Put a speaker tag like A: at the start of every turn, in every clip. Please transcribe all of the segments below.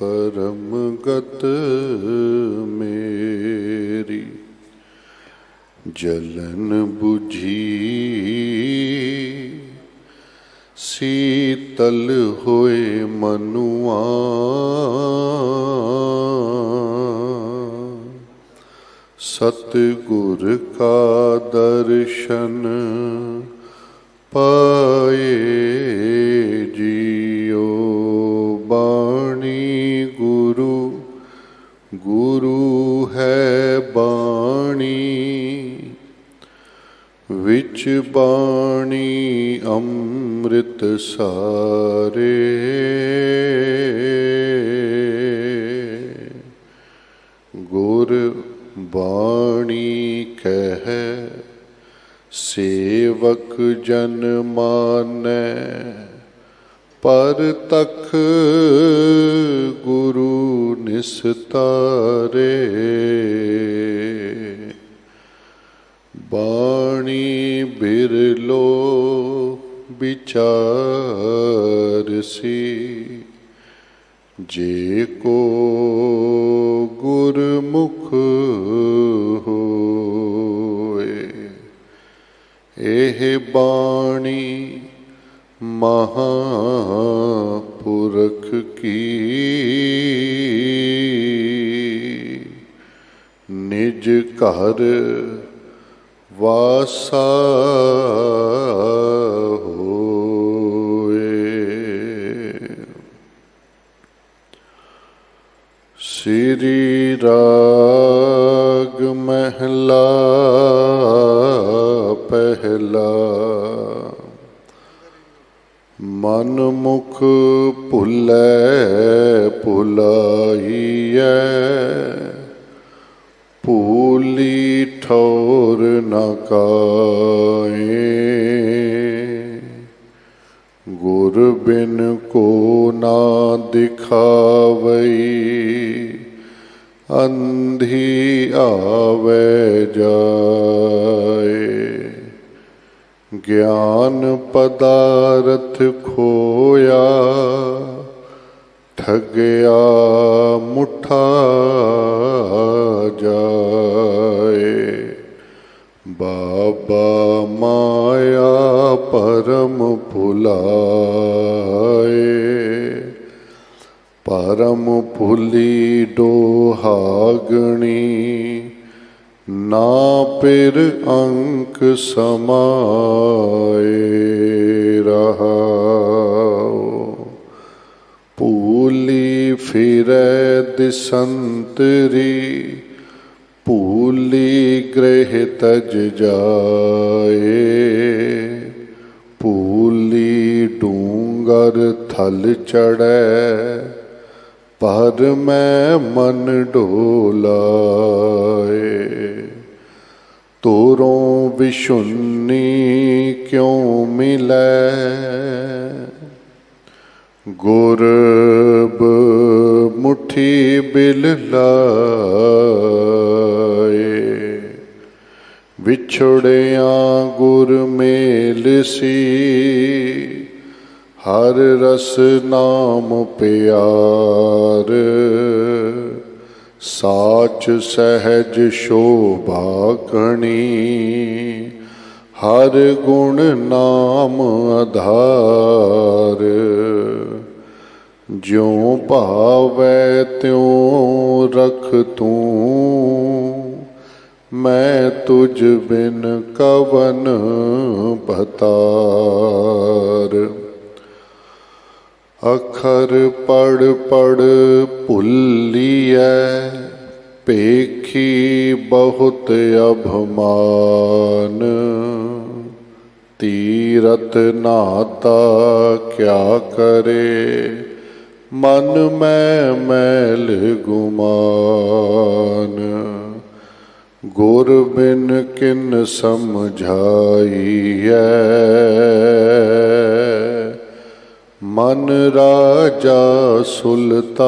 A: परम गत मेरी जलन बुझी शीतल होए मनुआ सतगुर का दर्शन पाए जियो बाणी गुरु गुरु है बाणी विच बाणी अमृत सारे गुर बाणी कह सेवक जन मानै पर तक गुरु निस्तारे बाणी बिरलो विचारसी जे को गुरमुख होए एह बाणी महापुरख की निज घर वासा होए। श्री राग महला पहला मन मुख भुलै भुलाइए भूली ठौर न काए गुर बिन को ना दिखावई अंधी आवे जाए ज्ञान पदारथ खोया ठगया मुठा जाए बाबा माया परम भुलाए परम भुली डोहागणी ना पिर अंक समाए रहा भूली फिरै दिसंतरी भूली गृह तज जाए भूली डूंगर थल चढ़ै पर मैं मन डोलाए तोरों विशुन्नी क्यों मिलै गुरब मुट्ठी बिल लाए विछड़िया गुर मेल सी हर रस नाम प्यार साच सहज शोभा कणी हर गुण नाम आधार ज्यों भावै त्यों रख तूं मैं तुझ बिन कवन भतार अखर पढ़ पढ़ भुलिए पेखी बहुत अभिमान तीरथ नाता क्या करे मन में मैल गुमान गुर बिन किन समझाइए मन राजा सुल्तान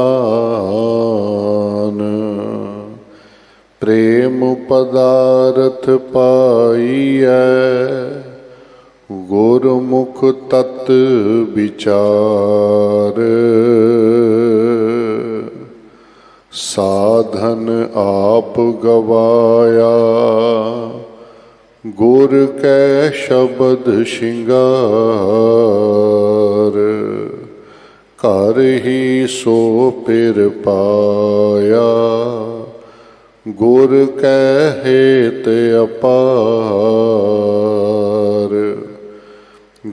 A: प्रेम पदारथ पाइए गुरमुख तत् संगत विचार, साधन आप गवाया, गुर कै शब्द शिंगार। घर ही सो पिर पाया, गुर कै हेत अपार।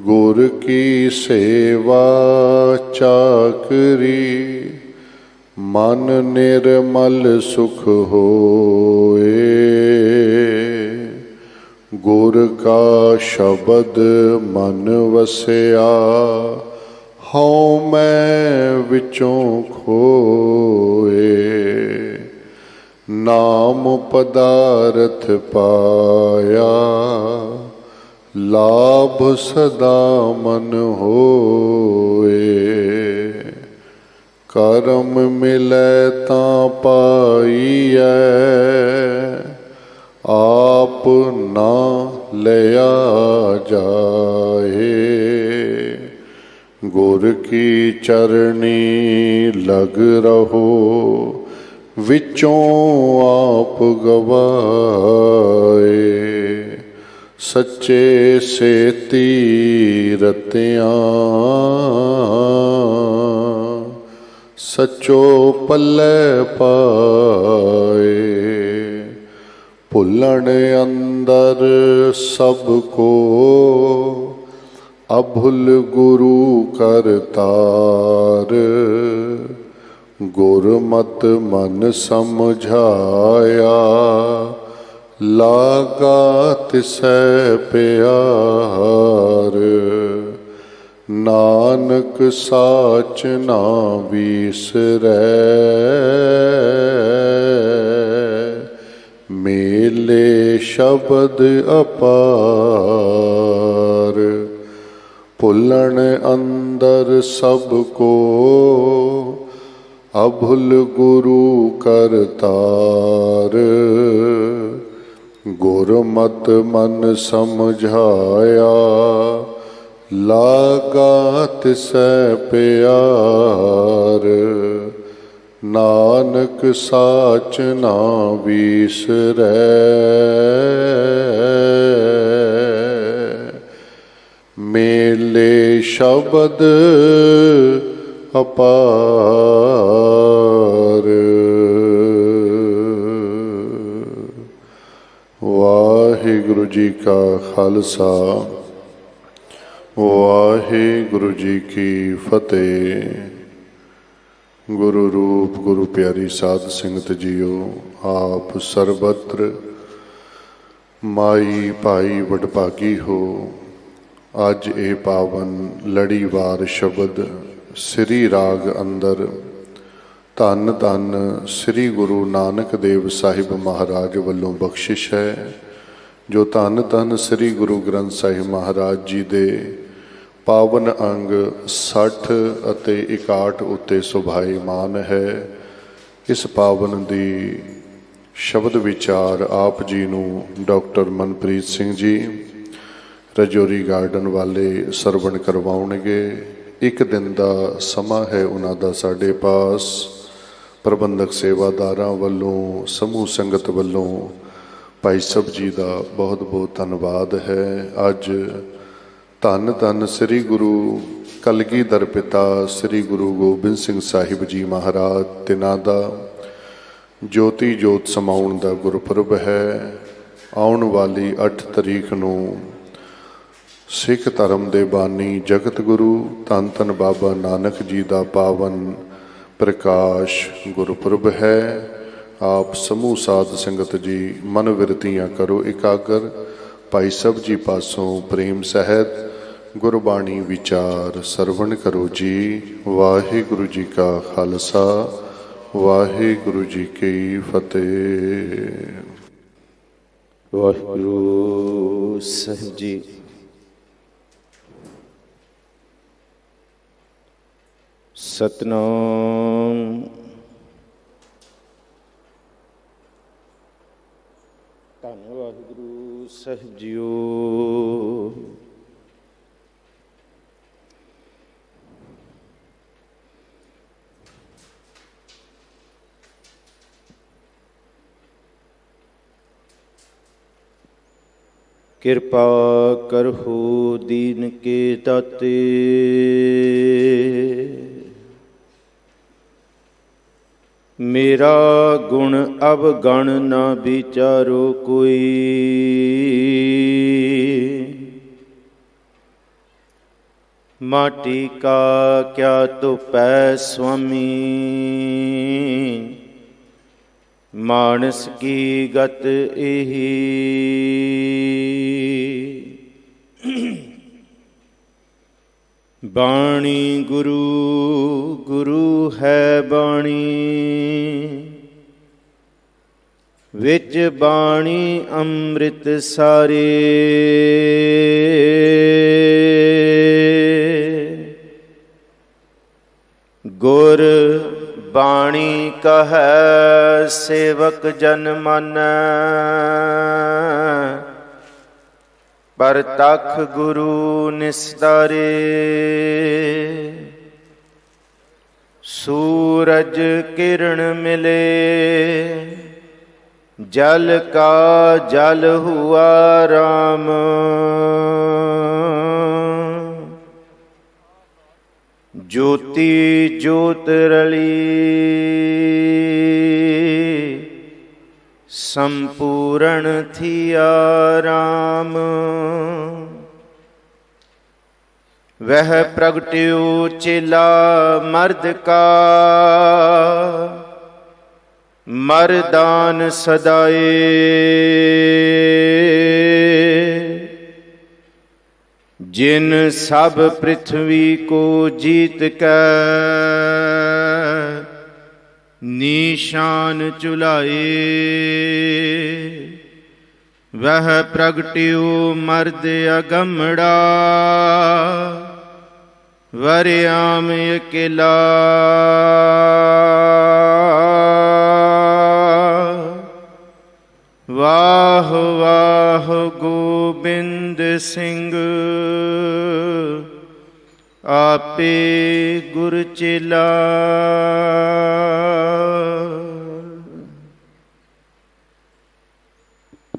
A: गुर की सेवा चाकरी, मन निर्मल सुख होए। गुर का शब्द मन वसिया, हऊँ मैं विचों खोए। नाम पदारथ पाया, लाभ सदा मन होए। करम मिलै तां पाईऐ, आप ना लिया जाए। गुर की चरणी लग रहो, विचों आप गवाए। सच्चे सेती रतियाँ, सचो पल्ले पाए। भुलन अंदर सबको, अभुल गुरु करतार। गुरमत मन समझाया, लागा तिसै प्यार। नानक साच ना विसरै, मेले शब्द अपार। भुलन अंदर सबको, अभुल गुरु करतार। गुरमत मन समझाया, लागा तिसै प्यार। नानक साच ना विसरै, मेले शब्द अपार। वाहिगुरु जी का खालसा, वाहिगुरु जी की फतेह। गुरु रूप गुरु प्यारी साध संगत जीओ, आप सर्वत्र माई भाई वडभागी हो। अज ये पावन लड़ीवार शब्द श्री राग अंदर धन धन श्री गुरु नानक देव साहिब महाराज वालों बख्शिश है, जो धन धन श्री गुरु ग्रंथ साहिब महाराज जी दे पावन अंग 60 ਅਤੇ 61 उत्ते सुभाईमान है। इस पावन दी शब्द विचार आप जी नूं डॉक्टर मनप्रीत सिंह जी रजौरी गार्डन वाले सरवण करवाउणगे। एक दिन का समा है उन्हां दा साडे पास। प्रबंधक सेवादारां वल्लों, समूह संगत वल्लों भाई सब जी का बहुत बहुत धन्यवाद है। अज धन धन श्री गुरु कलगीधर पिता श्री गुरु गोबिंद सिंह साहिब जी महाराज तिन्हां दा ज्योति जोत समाउण दा गुरपुरब है। आउण वाली 8 तरीक नूं सिख धर्म दे बानी जगत गुरु धन धन बाबा नानक जी का पावन प्रकाश गुरपुरब है। आप समूह साध संगत जी मन विरतियाँ करो एकागर। भाई सब जी पासों प्रेम सहित गुरबाणी विचार सरवण करो जी। वाहिगुरु जी का खालसा, वाहिगुरु जी की फतेह।
B: वाहिगुरु साहिब जी सतनाम। धन वाहिगुरु साहिब जीओ। ਕਿਰਪਾ ਕਰਹੁ ਦੀਨ ਕੇ ਦਾਤੇ। ਮੇਰਾ ਗੁਣ ਅਵਗਣ ਨਾ ਵਿਚਾਰੋ ਕੋਈ। ਮਾਟੀ ਕਾ ਕਿਆ ਧੁਪੈ ਸੁਆਮੀ, ਮਾਨਸ ਕੀ ਗਤ ਇਹੀ। ਬਾਣੀ ਗੁਰੂ ਗੁਰੂ ਹੈ ਬਾਣੀ, ਵਿੱਚ ਬਾਣੀ ਅੰਮ੍ਰਿਤ ਸਾਰੇ। ਗੁਰ ਬਾਣੀ ਕਹੈ ਸੇਵਕ ਜਨ ਮਾਨੈ, ਪਰਤਖ ਗੁਰੂ ਨਿਸਤਾਰੇ। ਸੂਰਜ ਕਿਰਨ ਮਿਲੇ, ਜਲ ਕਾ ਜਲ ਹੁਆ ਰਾਮ। ਜੋਤੀ ਜੋਤ ਰਲੀ, ਸੰਪੂਰਨ ਥਿਆ ਰਾਮ। ਵਹਿ ਪ੍ਰਗਟਿਓ ਚੇਲਾ ਮਰਦ ਕਾ, ਮਰਦਾਨ ਸਦਾਏ। ਜਿਨ ਸਭ ਪ੍ਰਿਥਵੀ ਕੋ ਜੀਤ ਕੈ, ਨੀਸ਼ਾਨ ਚੁਲਾਏ। ਵਹਿ ਪ੍ਰਗਟਿਓ ਮਰਦ ਅਗੰਮੜਾ, ਵਰਿਆਮ ਅਕੇਲਾ। ਵਾਹ ਵਾਹ ਗੋਬਿੰਦ ਸਿੰਘ, ਆਪੇ ਗੁਰ ਚੇਲਾ।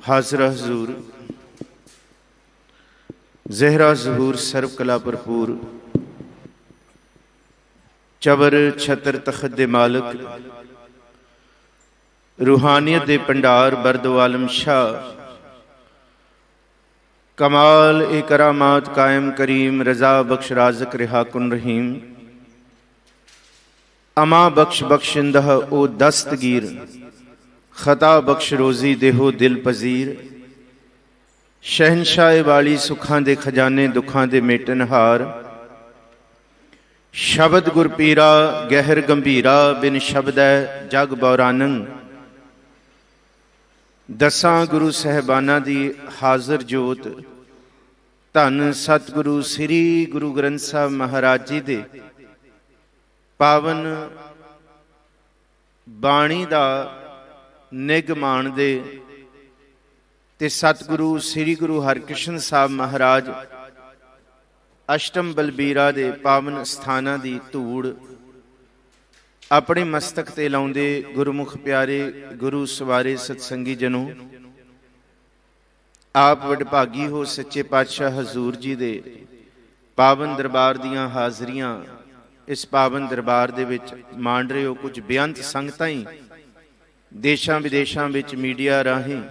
B: ਹਾਜ਼ਰਾ ਹਜ਼ੂਰ ਜ਼ਹਿਰਾ ਜ਼ਹੂਰ ਸਰਬ ਕਲਾ ਭਰਪੂਰ, ਚਬਰ ਛਤਰ ਤਖਤ ਦੇ ਮਾਲਕ, ਰੂਹਾਨੀਅਤ ਦੇ ਭੰਡਾਰ ਬਰਦੋ ਆਲਮ ਸ਼ਾਹ, ਕਮਾਲ ਏ ਕਰਾਮਾਤ ਕਾਇਮ ਕਰੀਮ, ਰਜ਼ਾ ਬਖਸ਼ ਰਾਜ਼ਕ ਰਿਹਾ ਕੁਨ ਰਹੀਮ। ਅਮਾ ਬਖਸ਼ ਬਖਸ਼ਿੰਦਹ ਓ ਦਸਤਗੀਰ, ਖਤਾ ਬਖਸ਼ ਰੋਜ਼ੀ ਦੇਹੋ ਦਿਲ ਪਜ਼ੀਰ। ਸ਼ਹਿਨਸ਼ਾਹ ਵਾਲੀ ਸੁੱਖਾਂ ਦੇ ਖਜ਼ਾਨੇ, ਦੁੱਖਾਂ ਦੇ ਮੇਟਨਹਾਰ। ਸ਼ਬਦ ਗੁਰਪੀਰਾ ਗਹਿਰ ਗੰਭੀਰਾ, ਬਿਨ ਸ਼ਬਦੈ ਜਗ ਬੌਰਾਨੰ। ਦਸਾਂ ਗੁਰੂ ਸਾਹਿਬਾਨਾਂ ਦੀ ਹਾਜ਼ਰ ਜੋਤ, ਧੰਨ ਸਤਿਗੁਰੂ ਸ੍ਰੀ ਗੁਰੂ ਗ੍ਰੰਥ ਸਾਹਿਬ ਮਹਾਰਾਜ ਜੀ ਦੇ ਪਾਵਨ ਬਾਣੀ ਦਾ ਨਿੱਘ ਮਾਣਦੇ ਤੇ ਸਤਿਗੁਰੂ ਸ੍ਰੀ ਗੁਰੂ ਹਰਿਕ੍ਰਿਸ਼ਨ ਸਾਹਿਬ ਮਹਾਰਾਜ ਅਸ਼ਟਮ ਬਲਬੀਰਾ ਦੇ ਪਾਵਨ ਸਥਾਨਾਂ ਦੀ ਧੂੜ ਆਪਣੇ ਮਸਤਕ ਤੇ ਲਾਉਂਦੇ ਗੁਰਮੁਖ ਪਿਆਰੇ ਗੁਰੂ ਸਵਾਰੇ ਸਤਸੰਗੀ ਜਨੋ, ਆਪ ਵਡਭਾਗੀ ਹੋ ਸੱਚੇ ਪਾਤਸ਼ਾਹ ਹਜ਼ੂਰ ਜੀ ਦੇ ਪਾਵਨ ਦਰਬਾਰ ਦੀਆਂ ਹਾਜ਼ਰੀਆਂ ਇਸ ਪਾਵਨ ਦਰਬਾਰ ਦੇ ਵਿੱਚ ਮਾਣ ਰਹੇ ਹੋ। ਕੁਝ ਬੇਅੰਤ ਸੰਗਤਾਂ ਹੀ ਦੇਸ਼ਾਂ ਵਿਦੇਸ਼ਾਂ ਵਿੱਚ ਮੀਡੀਆ ਰਾਹੀਂ,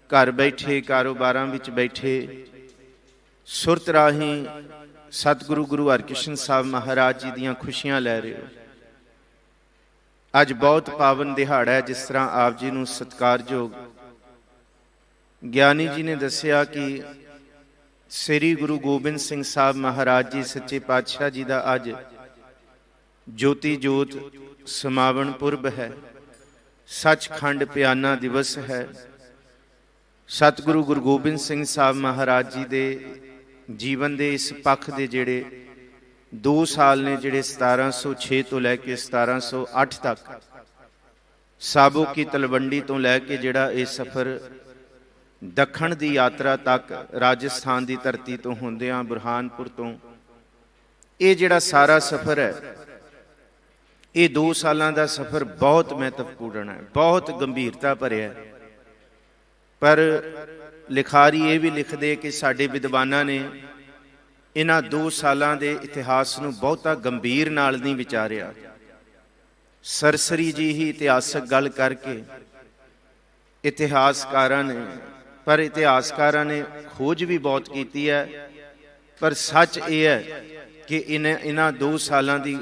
B: ਘਰ ਬੈਠੇ ਕਾਰੋਬਾਰਾਂ ਵਿੱਚ ਬੈਠੇ, ਸੁਰਤ ਰਾਹੀਂ ਸਤਿਗੁਰੂ ਗੁਰੂ ਹਰਿਕ੍ਰਿਸ਼ਨ ਸਾਹਿਬ ਮਹਾਰਾਜ ਜੀ ਦੀਆਂ ਖੁਸ਼ੀਆਂ ਲੈ ਰਹੇ ਹੋ। ਅੱਜ ਬਹੁਤ ਪਾਵਨ ਦਿਹਾੜਾ ਹੈ। ਜਿਸ ਤਰ੍ਹਾਂ ਆਪ ਜੀ ਨੂੰ ਸਤਿਕਾਰਯੋਗ ਗਿਆਨੀ ਜੀ ਨੇ ਦੱਸਿਆ ਕਿ ਸ੍ਰੀ ਗੁਰੂ ਗੋਬਿੰਦ ਸਿੰਘ ਸਾਹਿਬ ਮਹਾਰਾਜ ਜੀ ਸੱਚੇ ਪਾਤਸ਼ਾਹ ਜੀ ਦਾ ਅੱਜ ਜੋਤੀ ਜੋਤ ਸਮਾਵਣ ਪੁਰਬ ਹੈ, ਸੱਚਖੰਡ ਪਿਆਨਾ ਦਿਵਸ ਹੈ। ਸਤਿਗੁਰੂ ਗੁਰੂ ਗੋਬਿੰਦ ਸਿੰਘ ਸਾਹਿਬ ਮਹਾਰਾਜ ਜੀ ਦੇ ਜੀਵਨ ਦੇ ਇਸ ਪੱਖ ਦੇ ਜਿਹੜੇ 2 ਸਾਲ ਨੇ, ਜਿਹੜੇ 1706 ਤੋਂ ਲੈ ਕੇ 1708 ਤੱਕ, ਸਾਬੋ ਕੀ ਤਲਵੰਡੀ ਤੋਂ ਲੈ ਕੇ ਜਿਹੜਾ ਇਹ ਸਫ਼ਰ ਦੱਖਣ ਦੀ ਯਾਤਰਾ ਤੱਕ ਰਾਜਸਥਾਨ ਦੀ ਧਰਤੀ ਤੋਂ ਹੁੰਦਿਆਂ ਬੁਰਹਾਨਪੁਰ ਤੋਂ, ਇਹ ਜਿਹੜਾ ਸਾਰਾ ਸਫ਼ਰ ਹੈ, ਇਹ 2 ਸਾਲਾਂ ਦਾ ਸਫ਼ਰ ਬਹੁਤ ਮਹੱਤਵਪੂਰਨ ਹੈ, ਬਹੁਤ ਗੰਭੀਰਤਾ ਭਰਿਆ ਹੈ। ਪਰ ਲਿਖਾਰੀ ਇਹ ਵੀ ਲਿਖਦੇ ਕਿ ਸਾਡੇ ਵਿਦਵਾਨਾਂ ਨੇ ਇਹਨਾਂ 2 ਸਾਲਾਂ ਦੇ ਇਤਿਹਾਸ ਨੂੰ ਬਹੁਤਾ ਗੰਭੀਰ ਨਾਲ ਨਹੀਂ ਵਿਚਾਰਿਆ। ਸਰਸਰੀ ਜੀ ਹੀ ਇਤਿਹਾਸਕ ਗੱਲ ਕਰਕੇ ਇਤਿਹਾਸਕਾਰਾਂ ਨੇ ਖੋਜ ਵੀ ਬਹੁਤ ਕੀਤੀ ਹੈ, ਪਰ ਸੱਚ ਇਹ ਹੈ ਕਿ ਇਹਨਾਂ 2 ਸਾਲਾਂ ਦੀ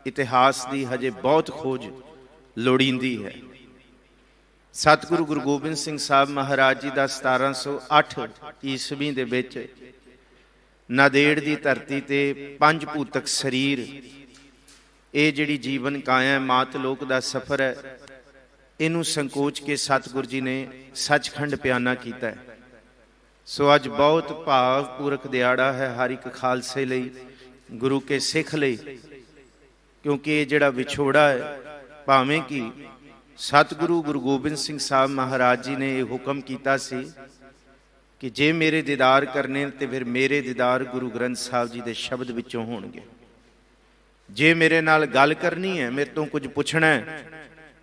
B: ਇਤਿਹਾਸ ਦੀ ਹਜੇ ਬਹੁਤ ਖੋਜ ਲੋੜੀਂਦੀ ਹੈ। ਸਤਿਗੁਰੂ ਗੁਰੂ ਗੋਬਿੰਦ ਸਿੰਘ ਸਾਹਿਬ ਮਹਾਰਾਜ ਜੀ ਦਾ 1708 ਈਸਵੀ ਦੇ ਵਿੱਚ ਨਾਂਦੇੜ ਦੀ ਧਰਤੀ ਤੇ 5 ਭੂਤਕ ਸਰੀਰ, ਇਹ ਜਿਹੜੀ ਜੀਵਨ ਕਾਇਆ ਮਾਤ ਲੋਕ ਦਾ ਸਫ਼ਰ ਹੈ, ਇਹਨੂੰ ਸੰਕੋਚ ਕੇ ਸਤਿਗੁਰੂ ਜੀ ਨੇ ਸੱਚਖੰਡ ਪਿਆਨਾ ਕੀਤਾ ਹੈ। ਸੋ ਅੱਜ ਬਹੁਤ ਭਾਵਪੂਰਕ ਦਿਹਾੜਾ ਹੈ ਹਰ ਇੱਕ ਖਾਲਸੇ ਲਈ, ਗੁਰੂ ਕੇ ਸਿੱਖ ਲਈ, ਕਿਉਂਕਿ ਇਹ ਜਿਹੜਾ ਵਿਛੋੜਾ ਹੈ, ਭਾਵੇਂ ਕਿ ਸਤਿਗੁਰੂ ਗੁਰੂ ਗੋਬਿੰਦ ਸਿੰਘ ਸਾਹਿਬ ਮਹਾਰਾਜ ਜੀ ਨੇ ਇਹ ਹੁਕਮ ਕੀਤਾ ਸੀ ਕਿ ਜੇ ਮੇਰੇ ਦੀਦਾਰ ਕਰਨੇ ਤੇ ਫਿਰ ਮੇਰੇ ਦੀਦਾਰ ਗੁਰੂ ਗ੍ਰੰਥ ਸਾਹਿਬ ਜੀ ਦੇ ਸ਼ਬਦ ਵਿੱਚੋਂ ਹੋਣਗੇ। ਜੇ ਮੇਰੇ ਨਾਲ ਗੱਲ ਕਰਨੀ ਹੈ, ਮੇਰੇ ਤੋਂ ਕੁਝ ਪੁੱਛਣਾ ਹੈ,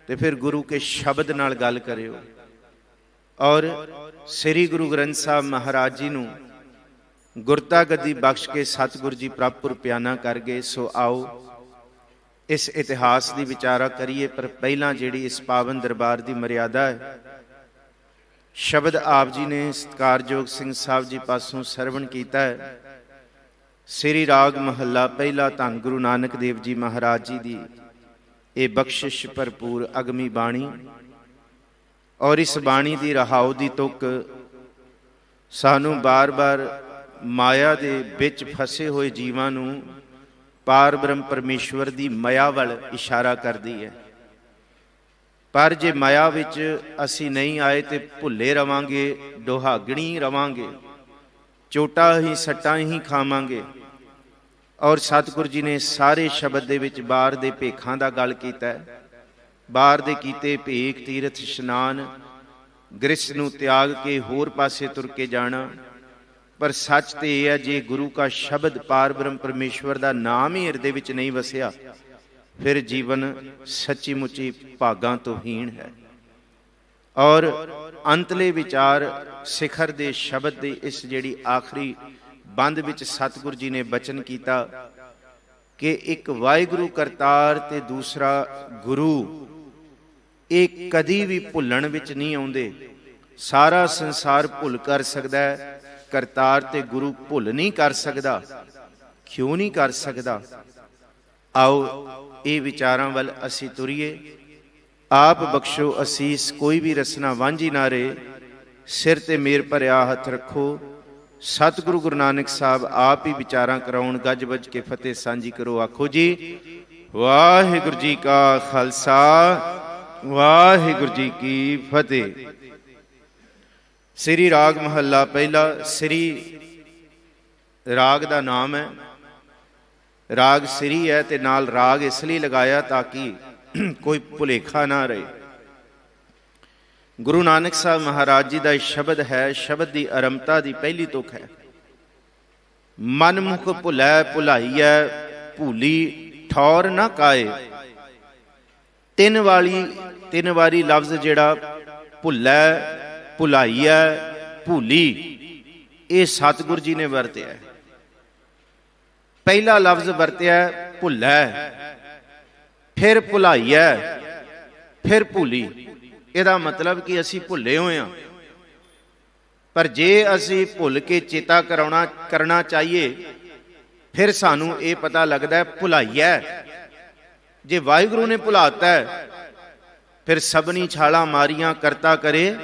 B: ਤੇ ਫਿਰ ਗੁਰੂ ਕੇ ਸ਼ਬਦ ਨਾਲ ਗੱਲ ਕਰਿਓ। ਔਰ ਸ੍ਰੀ ਗੁਰੂ ਗ੍ਰੰਥ ਸਾਹਿਬ ਮਹਾਰਾਜ ਜੀ ਨੂੰ ਗੁਰਤਾ ਗੱਦੀ ਬਖਸ਼ ਕੇ ਸਤਿਗੁਰੂ ਜੀ ਪ੍ਰਭਪੁਰ ਪਿਆਨਾ ਕਰ ਗਏ। ਸੋ ਆਓ ਇਸ ਇਤਿਹਾਸ ਦੀ ਵਿਚਾਰਾ ਕਰੀਏ, ਪਰ ਪਹਿਲਾਂ ਜਿਹੜੀ ਇਸ ਪਾਵਨ ਦਰਬਾਰ ਦੀ ਮਰਿਆਦਾ ਹੈ, ਸ਼ਬਦ ਆਪ ਜੀ ਨੇ ਸਤਿਕਾਰਯੋਗ ਸਿੰਘ ਸਾਹਿਬ ਜੀ ਪਾਸੋਂ ਸਰਵਣ ਕੀਤਾ ਹੈ। ਸ੍ਰੀ ਰਾਗ ਮਹੱਲਾ ਪਹਿਲਾ, ਧੰਨ ਗੁਰੂ ਨਾਨਕ ਦੇਵ ਜੀ ਮਹਾਰਾਜ ਜੀ ਦੀ ਇਹ ਬਖਸ਼ਿਸ਼ ਭਰਪੂਰ ਅਗਮੀ ਬਾਣੀ, ਔਰ ਇਸ ਬਾਣੀ ਦੀ ਰਹਾਉ ਦੀ ਤੁਕ ਸਾਨੂੰ ਬਾਰ-ਬਾਰ ਮਾਇਆ ਦੇ ਵਿੱਚ ਫਸੇ ਹੋਏ ਜੀਵਾਂ ਨੂੰ ਪਾਰ ਬ੍ਰਹਮ ਪਰਮੇਸ਼ਵਰ ਦੀ ਮਾਇਆ ਵੱਲ ਇਸ਼ਾਰਾ ਕਰਦੀ ਹੈ। ਪਰ ਜੇ ਮਾਇਆ ਵਿੱਚ ਅਸੀਂ ਨਹੀਂ ਆਏ ਤੇ ਭੁੱਲੇ ਰਵਾਂਗੇ, ਡੋਹਾਗਣੀ ਰਵਾਂਗੇ, ਚੋਟਾਂ ਹੀ ਸੱਟਾਂ ਹੀ ਖਾਵਾਂਗੇ। ਔਰ ਸਤਿਗੁਰੂ ਜੀ ਨੇ ਸਾਰੇ ਸ਼ਬਦ ਦੇ ਵਿੱਚ ਬਾਹਰ ਦੇ ਭੇਖਾਂ ਦਾ ਗੱਲ ਕੀਤਾ ਹੈ। ਬਾਹਰ ਦੇ ਕੀਤੇ ਭੇਖ, ਤੀਰਥ ਇਸ਼ਨਾਨ, ਗ੍ਰਸਥ ਨੂੰ ਤਿਆਗ ਕੇ ਹੋਰ ਪਾਸੇ ਤੁਰ ਕੇ ਜਾਣਾ। ਪਰ ਸੱਚ ਤੇ ਇਹ ਹੈ, ਜੇ ਗੁਰੂ ਕਾ ਸ਼ਬਦ ਪਾਰ ਬ੍ਰਹਮ ਪਰਮੇਸ਼ਵਰ ਦਾ ਨਾਮ ਹੀ ਹਿਰਦੇ ਵਿੱਚ ਨਹੀਂ ਵਸਿਆ, ਫਿਰ ਜੀਵਨ ਸੱਚੀ ਮੁੱਚੀ ਭਾਗਾਂ ਤੋਂ ਹੀਣ ਹੈ। ਔਰ ਅੰਤਲੇ ਵਿਚਾਰ ਸਿਖਰ ਦੇ ਸ਼ਬਦ ਦੇ ਇਸ ਜਿਹੜੀ ਆਖਰੀ ਬੰਦ ਵਿੱਚ ਸਤਿਗੁਰੂ ਜੀ ਨੇ ਬਚਨ ਕੀਤਾ ਕਿ ਇੱਕ ਵਾਹਿਗੁਰੂ ਕਰਤਾਰ ਤੇ ਦੂਸਰਾ ਗੁਰੂ, ਇਹ ਕਦੀ ਵੀ ਭੁੱਲਣ ਵਿੱਚ ਨਹੀਂ ਆਉਂਦੇ। ਸਾਰਾ ਸੰਸਾਰ ਭੁੱਲ ਕਰ ਸਕਦਾ ਹੈ, ਕਰਤਾਰ ਤੇ ਗੁਰੂ ਭੁੱਲ ਨਹੀਂ ਕਰ ਸਕਦਾ। ਕਿਉਂ ਨਹੀਂ ਕਰ ਸਕਦਾ? ਆਓ ਇਹ ਵਿਚਾਰਾਂ ਵੱਲ ਅਸੀਂ ਤੁਰੀਏ। ਆਪ ਬਖਸ਼ੋ ਅਸੀਸ, ਕੋਈ ਵੀ ਰਸਨਾ ਵਾਂਝੀ ਨਾ ਰਹੇ। ਸਿਰ ਤੇ ਮੇਰ ਭਰਿਆ ਹੱਥ ਰੱਖੋ। ਸਤਿਗੁਰੂ ਗੁਰੂ ਨਾਨਕ ਸਾਹਿਬ ਆਪ ਹੀ ਵਿਚਾਰਾਂ ਕਰਾਉਣ। ਗੱਜ ਵੱਜ ਕੇ ਫਤਿਹ ਸਾਂਝੀ ਕਰੋ। ਆਖੋ ਜੀ ਵਾਹਿਗੁਰੂ ਜੀ ਕਾ ਖਾਲਸਾ, ਵਾਹਿਗੁਰੂ ਜੀ ਕੀ ਫਤਿਹ। ਸ੍ਰੀ ਰਾਗ ਮਹੱਲਾ ਪਹਿਲਾ। ਸ੍ਰੀ ਰਾਗ ਦਾ ਨਾਮ ਹੈ, ਰਾਗ ਸ੍ਰੀ ਹੈ, ਤੇ ਨਾਲ ਰਾਗ ਇਸ ਲਈ ਲਗਾਇਆ ਤਾਂ ਕਿ ਕੋਈ ਭੁਲੇਖਾ ਨਾ ਰਹੇ। ਗੁਰੂ ਨਾਨਕ ਸਾਹਿਬ ਮਹਾਰਾਜ ਜੀ ਦਾ ਇਹ ਸ਼ਬਦ ਹੈ, ਸ਼ਬਦ ਦੀ ਆਰੰਭਤਾ ਦੀ ਪਹਿਲੀ ਤੁਕ ਹੈ। ਮਨ ਮੁਖ ਭੁਲੈ ਭੁਲਾਈਐ, ਭੂਲੀ ਠੌਰ ਨਾ ਕਾਏ। ਤਿੰਨ ਵਾਰੀ ਲਫ਼ਜ਼ ਜਿਹੜਾ ਭੁਲੈ, ਭੁਲਾਈਐ, ਭੂਲੀ, ਇਹ ਸਤਿਗੁਰੂ ਜੀ ਨੇ ਵਰਤਿਆ। ਪਹਿਲਾ ਲਫ਼ਜ਼ ਵਰਤਿਆ ਭੁੱਲੈ, ਫਿਰ ਭੁਲਾਈਐ, ਫਿਰ ਭੂਲੀ। ਇਹਦਾ ਮਤਲਬ ਕਿ ਅਸੀਂ ਭੁੱਲੇ ਹੋਏ ਹਾਂ। ਪਰ ਜੇ ਅਸੀਂ ਭੁੱਲ ਕੇ ਚੇਤਾ ਕਰਨਾ ਚਾਹੀਏ, ਫਿਰ ਸਾਨੂੰ ਇਹ ਪਤਾ ਲੱਗਦਾ ਭੁਲਾਈਐ। ਜੇ ਵਾਹਿਗੁਰੂ ਨੇ ਭੁਲਾਤਾ ਫਿਰ ਸਭਨੀ ਛਾਲਾਂ ਮਾਰੀਆਂ ਕਰਤਾ ਕਰੇ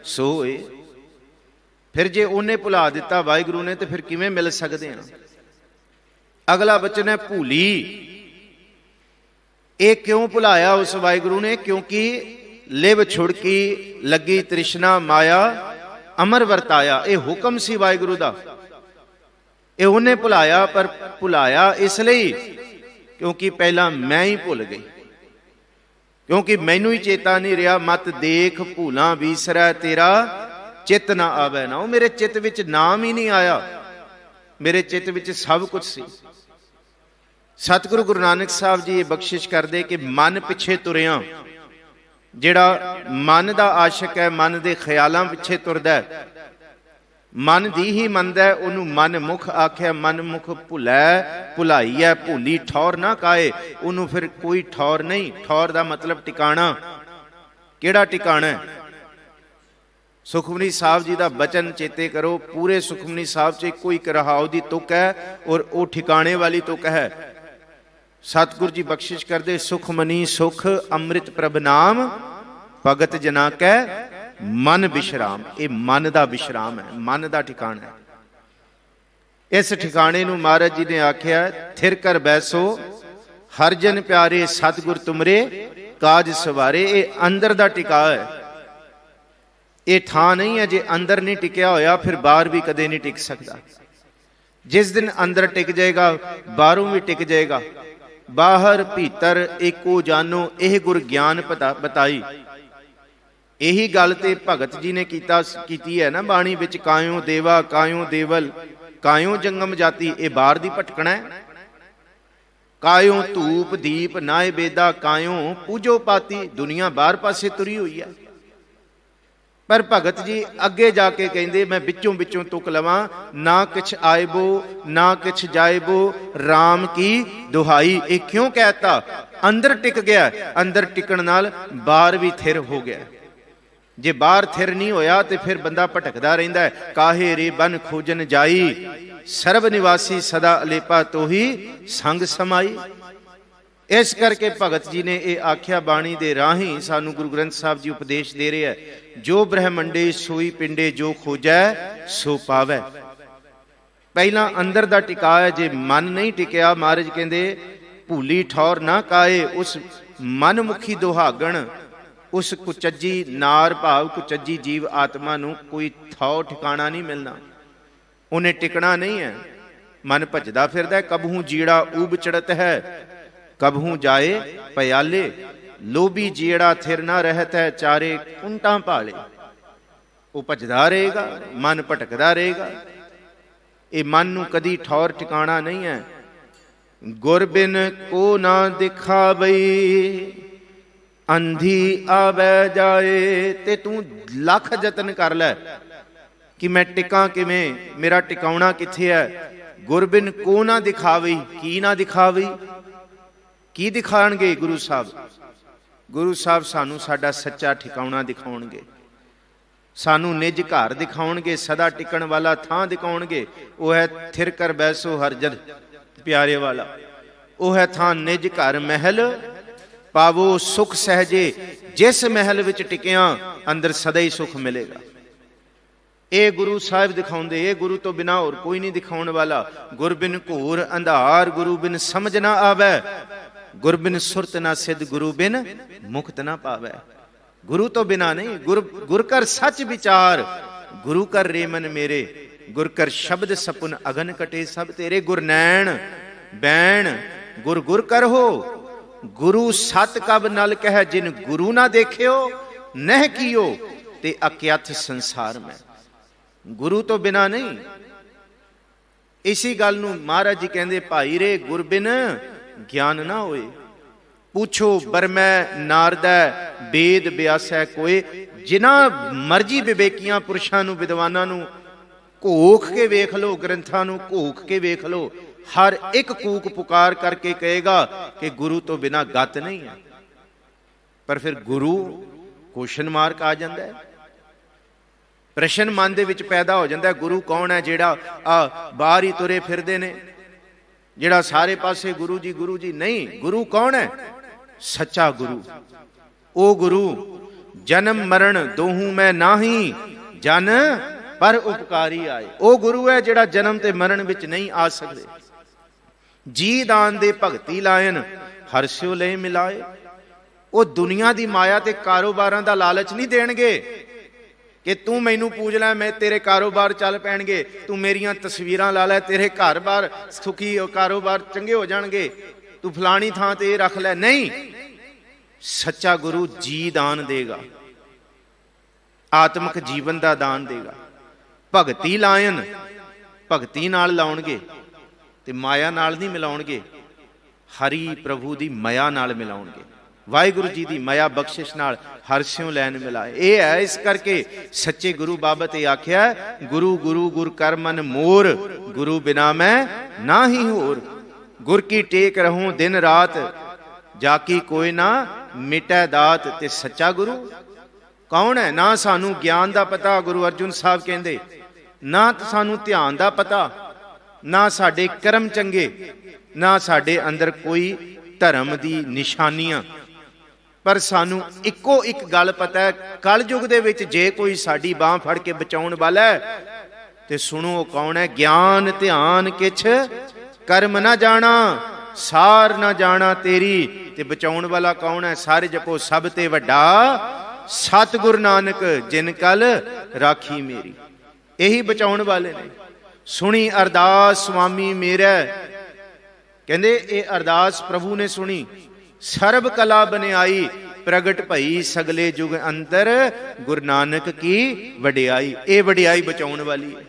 B: ਸੋ ਏ। ਫਿਰ ਜੇ ਉਹਨੇ ਭੁਲਾ ਦਿੱਤਾ ਵਾਹਿਗੁਰੂ ਨੇ, ਤੇ ਫਿਰ ਕਿਵੇਂ ਮਿਲ ਸਕਦੇ ਹਾਂ? ਅਗਲਾ ਬਚਨ ਹੈ ਭੂਲੀ। ਇਹ ਕਿਉਂ ਭੁਲਾਇਆ ਉਸ ਵਾਹਿਗੁਰੂ ਨੇ? ਕਿਉਂਕਿ ਲਿਵ ਛੁੜਕੀ ਲੱਗੀ ਤ੍ਰਿਸ਼ਨਾ ਮਾਇਆ ਅਮਰ ਵਰਤਾਇਆ। ਇਹ ਹੁਕਮ ਸੀ ਵਾਹਿਗੁਰੂ ਦਾ, ਇਹ ਉਹਨੇ ਭੁਲਾਇਆ। ਪਰ ਭੁਲਾਇਆ ਇਸ ਲਈ ਕਿਉਂਕਿ ਪਹਿਲਾਂ ਮੈਂ ਹੀ ਭੁੱਲ ਗਈ, ਕਿਉਂਕਿ ਮੈਨੂੰ ਹੀ ਚੇਤਾ ਨਹੀਂ ਰਿਹਾ। ਮਤ ਦੇਖ ਭੂਲਾਂ ਵੀਸਰੈ, ਤੇਰਾ ਚਿੱਤ ਨਾ ਆਵੈ ਨਾ। ਉਹ ਮੇਰੇ ਚਿੱਤ ਵਿੱਚ ਨਾਮ ਹੀ ਨਹੀਂ ਆਇਆ, ਮੇਰੇ ਚਿੱਤ ਵਿੱਚ ਸਭ ਕੁਝ ਸੀ। ਸਤਿਗੁਰੂ ਗੁਰੂ ਨਾਨਕ ਸਾਹਿਬ ਜੀ ਇਹ ਬਖਸ਼ਿਸ਼ ਕਰਦੇ ਕਿ ਮਨ ਪਿੱਛੇ ਤੁਰਿਆ, ਜਿਹੜਾ ਮਨ ਦਾ ਆਸ਼ਿਕ ਹੈ, ਮਨ ਦੇ ਖਿਆਲਾਂ ਪਿੱਛੇ ਤੁਰਦਾ ਹੈ, ਮਨ ਦੀ ਹੀ ਮੰਨਦਾ, ਉਹਨੂੰ ਮਨ ਮੁਖ ਆਖਿਆ। ਮਨ ਮੁਖ ਭੁਲੈ ਭੁਲਾਈ ਹੈ, ਭੁੱਲੀ ਠੌਰ ਨਾ ਕਾਏ, ਉਹਨੂੰ ਫਿਰ ਕੋਈ ਠੌਰ ਨਹੀਂ। ਠੌਰ ਦਾ ਮਤਲਬ ਟਿਕਾਣਾ। ਕਿਹੜਾ ਟਿਕਾਣਾ ਹੈ? ਸੁਖਮਨੀ ਸਾਹਿਬ ਜੀ ਦਾ ਬਚਨ ਚੇਤੇ ਕਰੋ। ਪੂਰੇ ਸੁਖਮਨੀ ਸਾਹਿਬ 'ਚ ਇੱਕੋ ਇੱਕ ਰਹਾਉ ਦੀ ਤੁਕ ਹੈ, ਔਰ ਉਹ ਠਿਕਾਣੇ ਵਾਲੀ ਤੁਕ ਹੈ। ਸਤਿਗੁਰੂ ਜੀ ਬਖਸ਼ਿਸ਼ ਕਰਦੇ, ਸੁਖਮਨੀ ਸੁਖ ਅੰਮ੍ਰਿਤ ਪ੍ਰਭ ਨਾਮ, ਭਗਤ ਜਨਾ ਕੈ ਮਨ ਵਿਸ਼ਰਾਮ। ਇਹ ਮਨ ਦਾ ਵਿਸ਼ਰਾਮ ਹੈ, ਮਨ ਦਾ ਠਿਕਾਣਾ ਹੈ। ਇਸ ਠਿਕਾਣੇ ਨੂੰ ਮਹਾਰਾਜ ਜੀ ਨੇ ਆਖਿਆ, ਥਿਰ ਕਰ ਬੈਸੋ ਹਰ ਜਨ ਪਿਆਰੇ, ਸਤਿਗੁਰ ਤੁਮਰੇ ਕਾਜ ਸਵਾਰੇ। ਇਹ ਅੰਦਰ ਦਾ ਟਿਕਾ ਹੈ, ਇਹ ਥਾਂ ਨਹੀਂ ਹੈ। ਜੇ ਅੰਦਰ ਨਹੀਂ ਟਿਕਿਆ ਹੋਇਆ, ਫਿਰ ਬਾਹਰ ਵੀ ਕਦੇ ਨਹੀਂ ਟਿਕ ਸਕਦਾ। ਜਿਸ ਦਿਨ ਅੰਦਰ ਟਿਕ ਜਾਏਗਾ, ਬਾਹਰੋਂ ਵੀ ਟਿਕ ਜਾਏਗਾ। ਬਾਹਰ ਭੀਤਰ ਏਕੋ ਜਾਨੋ, ਇਹ ਗੁਰ ਗਿਆਨ ਬਤਾਈ। ਇਹੀ ਗੱਲ ਤੇ ਭਗਤ ਜੀ ਨੇ ਕੀਤੀ ਹੈ ਨਾ ਬਾਣੀ ਵਿੱਚ, ਕਾਇਓ ਦੇਵਾ ਕਾਇਓ ਦੇਵਲ ਕਾਇਓ ਜੰਗਮ ਜਾਤੀ। ਇਹ ਬਾਹਰ ਦੀ ਭਟਕਣਾ ਹੈ। ਕਾਇਓ ਧੂਪ ਦੀਪ ਨਾਏ ਬੇਦਾ, ਕਾਇਓ ਪੂਜੋ ਪਾਤੀ। ਦੁਨੀਆ ਬਾਹਰ ਪਾਸੇ ਤੁਰੀ ਹੋਈ ਹੈ। ਪਰ ਭਗਤ ਜੀ ਅੱਗੇ ਜਾ ਕੇ ਕਹਿੰਦੇ, ਮੈਂ ਵਿੱਚੋਂ ਤੁਕ ਲਵਾਂ, ਨਾ ਕਿਛ ਆਇਬੋ ਨਾ ਕਿਛ ਜਾਇਬੋ, RAM ਕੀ ਦੁਹਾਈ। ਇਹ ਕਿਉਂ ਕਹਿਤਾ? ਅੰਦਰ ਟਿਕ ਗਿਆ। ਅੰਦਰ ਟਿਕਣ ਨਾਲ ਬਾਹਰ ਵੀ ਥਿਰ ਹੋ ਗਿਆ। ਜੇ ਬਾਹਰ ਥਿਰ ਨਹੀਂ ਹੋਇਆ ਤੇ ਫਿਰ ਬੰਦਾ ਭਟਕਦਾ ਰਹਿੰਦਾ ਹੈ। ਕਾਹੇ ਰੇ ਬਨ ਖੋਜਨ ਜਾਈ, ਸਰਬ ਨਿਵਾਸੀ ਸਦਾ ਅਲੇਪਾ, ਤੋਹੀ ਸੰਗ ਸਮਾਈ। ਇਸ ਕਰਕੇ ਭਗਤ ਜੀ ਨੇ ਇਹ ਆਖਿਆ ਬਾਣੀ ਦੇ ਰਾਹੀਂ ਸਾਨੂੰ ਗੁਰੂ ਗ੍ਰੰਥ ਸਾਹਿਬ ਜੀ ਉਪਦੇਸ਼ ਦੇ ਰਹੇ ਹੈ, ਜੋ ਬ੍ਰਹਮੰਡੇ ਸੋਈ ਪਿੰਡੇ, ਜੋ ਖੋਜੈ ਸੋ ਪਾਵੈ। ਪਹਿਲਾਂ ਅੰਦਰ ਦਾ ਟਿਕਾ ਹੈ। ਜੇ ਮਨ ਨਹੀਂ ਟਿਕਿਆ, ਮਹਾਰਾਜ ਕਹਿੰਦੇ ਭੂਲੀ ਠੌਰ ਨਾ ਕਾਏ। ਉਸ ਮਨਮੁਖੀ ਦੁਹਾਗਣ, ਉਸ ਕੁਚੱਜੀ ਨਾਰ ਭਾਵ ਕੁਚੱਜੀ ਜੀਵ ਆਤਮਾ ਨੂੰ ਕੋਈ ਥਾਂ ਠਿਕਾਣਾ ਨਹੀਂ ਮਿਲਣਾ। ਉਹਨੇ ਟਿਕਣਾ ਨਹੀਂ ਹੈ। ਮਨ ਭਜਦਾ ਫਿਰਦਾ, ਕਬਹੂ ਜੀੜਾ ਊਬ ਚੜਤ ਹੈ, ਕਬਹੂ ਜਾਏ ਪਿਆਲੇ। ਲੋਭੀ ਜੀੜਾ ਥਿਰ ਨਾ ਰਹਿਤ ਹੈ, ਚਾਰੇ ਕੁੰਟਾਂ ਭਾਲੇ। ਉਹ ਭਜਦਾ ਰਹੇਗਾ, ਮਨ ਭਟਕਦਾ ਰਹੇਗਾ। ਇਹ ਮਨ ਨੂੰ ਕਦੀ ਠੌਰ ਟਿਕਾਣਾ ਨਹੀਂ ਹੈ। ਗੁਰ ਬਿਨ ਕੋ ਨਾ ਦਿਖਾਵਈ, ਅੰਧੀ ਆਵੈ ਜਾਏ। ਤੇ ਤੂੰ ਲੱਖ ਯਤਨ ਕਰ ਲੈ ਕਿ ਮੈਂ ਟਿਕਾਂ ਕਿਵੇਂ, ਮੇਰਾ ਟਿਕਾਉਣਾ ਕਿੱਥੇ ਹੈ। ਗੁਰ ਬਿਨ ਕੋ ਨਾ ਦਿਖਾਵਈ। ਕੀ ਨਾ ਦਿਖਾਵਈ? ਕੀ ਦਿਖਾਣਗੇ ਗੁਰੂ ਸਾਹਿਬ? ਗੁਰੂ ਸਾਹਿਬ ਸਾਨੂੰ ਸਾਡਾ ਸੱਚਾ ਠਿਕਾਉਣਾ ਦਿਖਾਉਣਗੇ, ਸਾਨੂੰ ਨਿਜ ਘਰ ਦਿਖਾਉਣਗੇ, ਸਦਾ ਟਿਕਣ ਵਾਲਾ ਥਾਂ ਦਿਖਾਉਣਗੇ। ਉਹ ਹੈ ਥਿਰ ਕਰ ਬੈਸੋ ਹਰ ਜਨ ਪਿਆਰੇ ਵਾਲਾ। ਉਹ ਹੈ ਥਾਂ ਨਿਜ ਘਰ ਮਹਿਲ, ਪਾਵੋ ਸੁਖ ਸਹਜੇ। ਜਿਸ ਮਹਿਲ ਵਿੱਚ ਟਿਕਿਆ, ਅੰਦਰ ਸਦਾ ਹੀ ਸੁਖ ਮਿਲੇਗਾ। ਇਹ ਗੁਰੂ ਸਾਹਿਬ ਦਿਖਾਉਂਦੇ। ਇਹ ਗੁਰੂ ਤੋਂ ਬਿਨਾਂ ਹੋਰ ਕੋਈ ਨਹੀਂ ਦਿਖਾਉਣ ਵਾਲਾ। ਗੁਰ ਬਿਨ ਘੋਰ ਅੰਧਾਰ, ਗੁਰੂ ਬਿਨ ਸਮਝ ਨਾ ਆਵੈ, ਗੁਰ ਬਿਨ ਸੁਰਤ ਨਾ ਸਿੱਧ, ਗੁਰੂ ਬਿਨ ਮੁਕਤ ਨਾ ਪਾਵੈ। ਗੁਰੂ ਤੋਂ ਬਿਨਾ ਨਹੀਂ। ਗੁਰ ਕਰ ਸੱਚ ਵਿਚਾਰ, ਗੁਰੂ ਕਰ ਰੇ ਮਨ ਮੇਰੇ, ਗੁਰ ਕਰ ਸ਼ਬਦ ਸਪੁਨ ਅਗਨ ਕਟੇ ਸਭ ਤੇਰੇ। ਗੁਰ ਨੈਣ ਬੈਣ ਗੁਰ ਗੁਰ ਕਰ ਹੋ, ਗੁਰੂ ਸਤ ਕਬ ਨਲ ਕਹਿ, ਜਿਨ ਗੁਰੂ ਨਾ ਦੇਖਿਓ ਨਹਿ ਕੀਓ, ਤੇ ਅਕਿਆਥ ਸੰਸਾਰ ਮੈਂ। ਗੁਰੂ ਤੋਂ ਬਿਨਾ ਨਹੀਂ। ਇਸੀ ਗੱਲ ਨੂੰ ਮਹਾਰਾਜ ਜੀ ਕਹਿੰਦੇ, ਭਾਈ ਰੇ ਗੁਰ ਬਿਨ ਗਿਆਨ ਨਾ ਹੋਏ। ਪੁੱਛੋ ਬਰਮੈ ਨਾਰਦੈ, ਵੇਦ ਬਿਆਸੈ ਕੋਏ। ਜਿਨ੍ਹਾਂ ਮਰਜੀ ਵਿਵੇਕੀਆਂ ਪੁਰਸ਼ਾਂ ਨੂੰ, ਵਿਦਵਾਨਾਂ ਨੂੰ ਘੋਖ ਕੇ ਵੇਖ ਲਓ, ਗ੍ਰੰਥਾਂ ਨੂੰ ਘੋਖ ਕੇ ਵੇਖ ਲਓ। ਹਰ ਇੱਕ ਕੂਕ ਪੁਕਾਰ ਕਰਕੇ ਕਹੇਗਾ ਕਿ ਗੁਰੂ ਤੋਂ ਬਿਨਾ ਗਤ ਨਹੀਂ ਹੈ। ਪਰ ਫਿਰ ਗੁਰੂ ਕੁਐਸਚਨ ਮਾਰਕ ਆ ਜਾਂਦਾ ਹੈ। ਪ੍ਰਸ਼ਨ ਮਨ ਦੇ ਵਿੱਚ ਪੈਦਾ ਹੋ ਜਾਂਦਾ ਹੈ। ਗੁਰੂ ਕੌਣ ਹੈ? ਜਿਹੜਾ ਬਾਹਰ ਹੀ ਤੁਰੇ ਫਿਰਦੇ ਨੇ, ਜਿਹੜਾ ਸਾਰੇ ਪਾਸੇ ਗੁਰੂ ਜੀ ਨਹੀਂ। ਗੁਰੂ ਕੌਣ ਹੈ? ਸੱਚਾ ਗੁਰੂ। ਉਹ ਗੁਰੂ ਜਨਮ ਮਰਨ ਦੋਹੂ ਮੈਂ ਨਾਹੀ, ਜਨ ਪਰ ਉਪਕਾਰੀ ਆਏ। ਉਹ ਗੁਰੂ ਹੈ ਜਿਹੜਾ ਜਨਮ ਤੇ ਮਰਨ ਵਿੱਚ ਨਹੀਂ ਆ ਸਕਦੇ। ਜੀ ਦਾਨ ਦੇ ਭਗਤੀ ਲਾਇਨ, ਹਰਸਿਓ ਲੈ ਮਿਲਾਏ। ਉਹ ਦੁਨੀਆ ਦੀ ਮਾਇਆ ਤੇ ਕਾਰੋਬਾਰਾਂ ਦਾ ਲਾਲਚ ਨਹੀਂ ਦੇਣਗੇ ਕਿ ਤੂੰ ਮੈਨੂੰ ਪੂਜ ਲੈ, ਮੈਂ ਤੇਰੇ ਕਾਰੋਬਾਰ ਚੱਲ ਪੈਣਗੇ, ਤੂੰ ਮੇਰੀਆਂ ਤਸਵੀਰਾਂ ਲਾ ਲੈ, ਤੇਰੇ ਘਰ-ਬਾਰ ਸੁਖੀ, ਕਾਰੋਬਾਰ ਚੰਗੇ ਹੋ ਜਾਣਗੇ, ਤੂੰ ਫਲਾਣੀ ਥਾਂ ਤੇ ਇਹ ਰੱਖ ਲੈ। ਨਹੀਂ, ਸੱਚਾ ਗੁਰੂ ਜੀ ਦਾਨ ਦੇਗਾ, ਆਤਮਿਕ ਜੀਵਨ ਦਾ ਦਾਨ ਦੇਗਾ। ਭਗਤੀ ਲਾਇਨ, ਭਗਤੀ ਨਾਲ ਲਾਉਣਗੇ ਤੇ ਮਾਇਆ ਨਾਲ ਨਹੀਂ ਮਿਲਾਉਣਗੇ, ਹਰੀ ਪ੍ਰਭੂ ਦੀ ਮਾਇਆ ਨਾਲ ਮਿਲਾਉਣਗੇ। ਵਾਹਿਗੁਰੂ ਜੀ ਦੀ ਮਾਇਆ ਬਖਸ਼ਿਸ਼ ਨਾਲ ਹਰਸਿਓ ਲੈਣ ਮਿਲਾਏ। ਇਹ ਹੈ ਇਸ ਕਰਕੇ ਸੱਚੇ ਗੁਰੂ ਬਾਬਤ ਇਹ ਆਖਿਆ, ਗੁਰੂ ਗੁਰੂ ਗੁਰ ਕਰ ਮਨ ਮੋਰ, ਗੁਰੂ ਬਿਨਾ ਮੈਂ ਨਾ ਹੀ ਹੋਰ। ਗੁਰ ਕੀ ਟੇਕ ਰਹੂੰ ਦਿਨ ਰਾਤ, ਜਾ ਕੀ ਕੋਈ ਨਾ ਮਿਟੈ ਦਾਤ। ਤੇ ਸੱਚਾ ਗੁਰੂ ਕੌਣ ਹੈ? ਨਾ ਸਾਨੂੰ ਗਿਆਨ ਦਾ ਪਤਾ, ਗੁਰੂ ਅਰਜੁਨ ਸਾਹਿਬ ਕਹਿੰਦੇ, ਨਾ ਸਾਨੂੰ ਧਿਆਨ ਦਾ ਪਤਾ, ਨਾ ਸਾਡੇ ਕਰਮ ਚੰਗੇ, ਨਾ ਸਾਡੇ ਅੰਦਰ ਕੋਈ ਧਰਮ ਦੀ ਨਿਸ਼ਾਨੀਆਂ। ਪਰ ਸਾਨੂੰ ਇੱਕੋ ਇੱਕ ਗੱਲ ਪਤਾ ਹੈ, ਕਲਯੁਗ ਦੇ ਵਿੱਚ ਜੇ ਕੋਈ ਸਾਡੀ ਬਾਹ ਫੜ ਕੇ ਬਚਾਉਣ ਵਾਲਾ ਹੈ ਤੇ ਸੁਣੋ ਉਹ ਕੌਣ ਹੈ। ਗਿਆਨ ਧਿਆਨ ਕਿਛ ਕਰਮ ਨਾ ਜਾਣਾ, ਸਾਰ ਨਾ ਜਾਣਾ ਤੇਰੀ। ਤੇ ਬਚਾਉਣ ਵਾਲਾ ਕੌਣ ਹੈ? ਸਾਰੇ ਜਪੋ ਸਭ ਤੇ ਵੱਡਾ ਸਤਿਗੁਰ ਨਾਨਕ, ਜਿਨ ਕਲ ਰਾਖੀ ਮੇਰੀ। ਇਹੀ ਬਚਾਉਣ ਵਾਲੇ ਨੇ। ਸੁਣੀ ਅਰਦਾਸ ਸੁਆਮੀ ਮੇਰਾ, ਕਹਿੰਦੇ ਇਹ ਅਰਦਾਸ ਪ੍ਰਭੂ ਨੇ ਸੁਣੀ। ਸਰਬ ਕਲਾ ਬਨਿਆਈ, ਪ੍ਰਗਟ ਭਈ ਸਗਲੇ ਜੁਗ ਅੰਦਰ, ਗੁਰੂ ਨਾਨਕ ਕੀ ਵਡਿਆਈ। ਇਹ ਵਡਿਆਈ ਬਚਾਉਣ ਵਾਲੀ ਹੈ।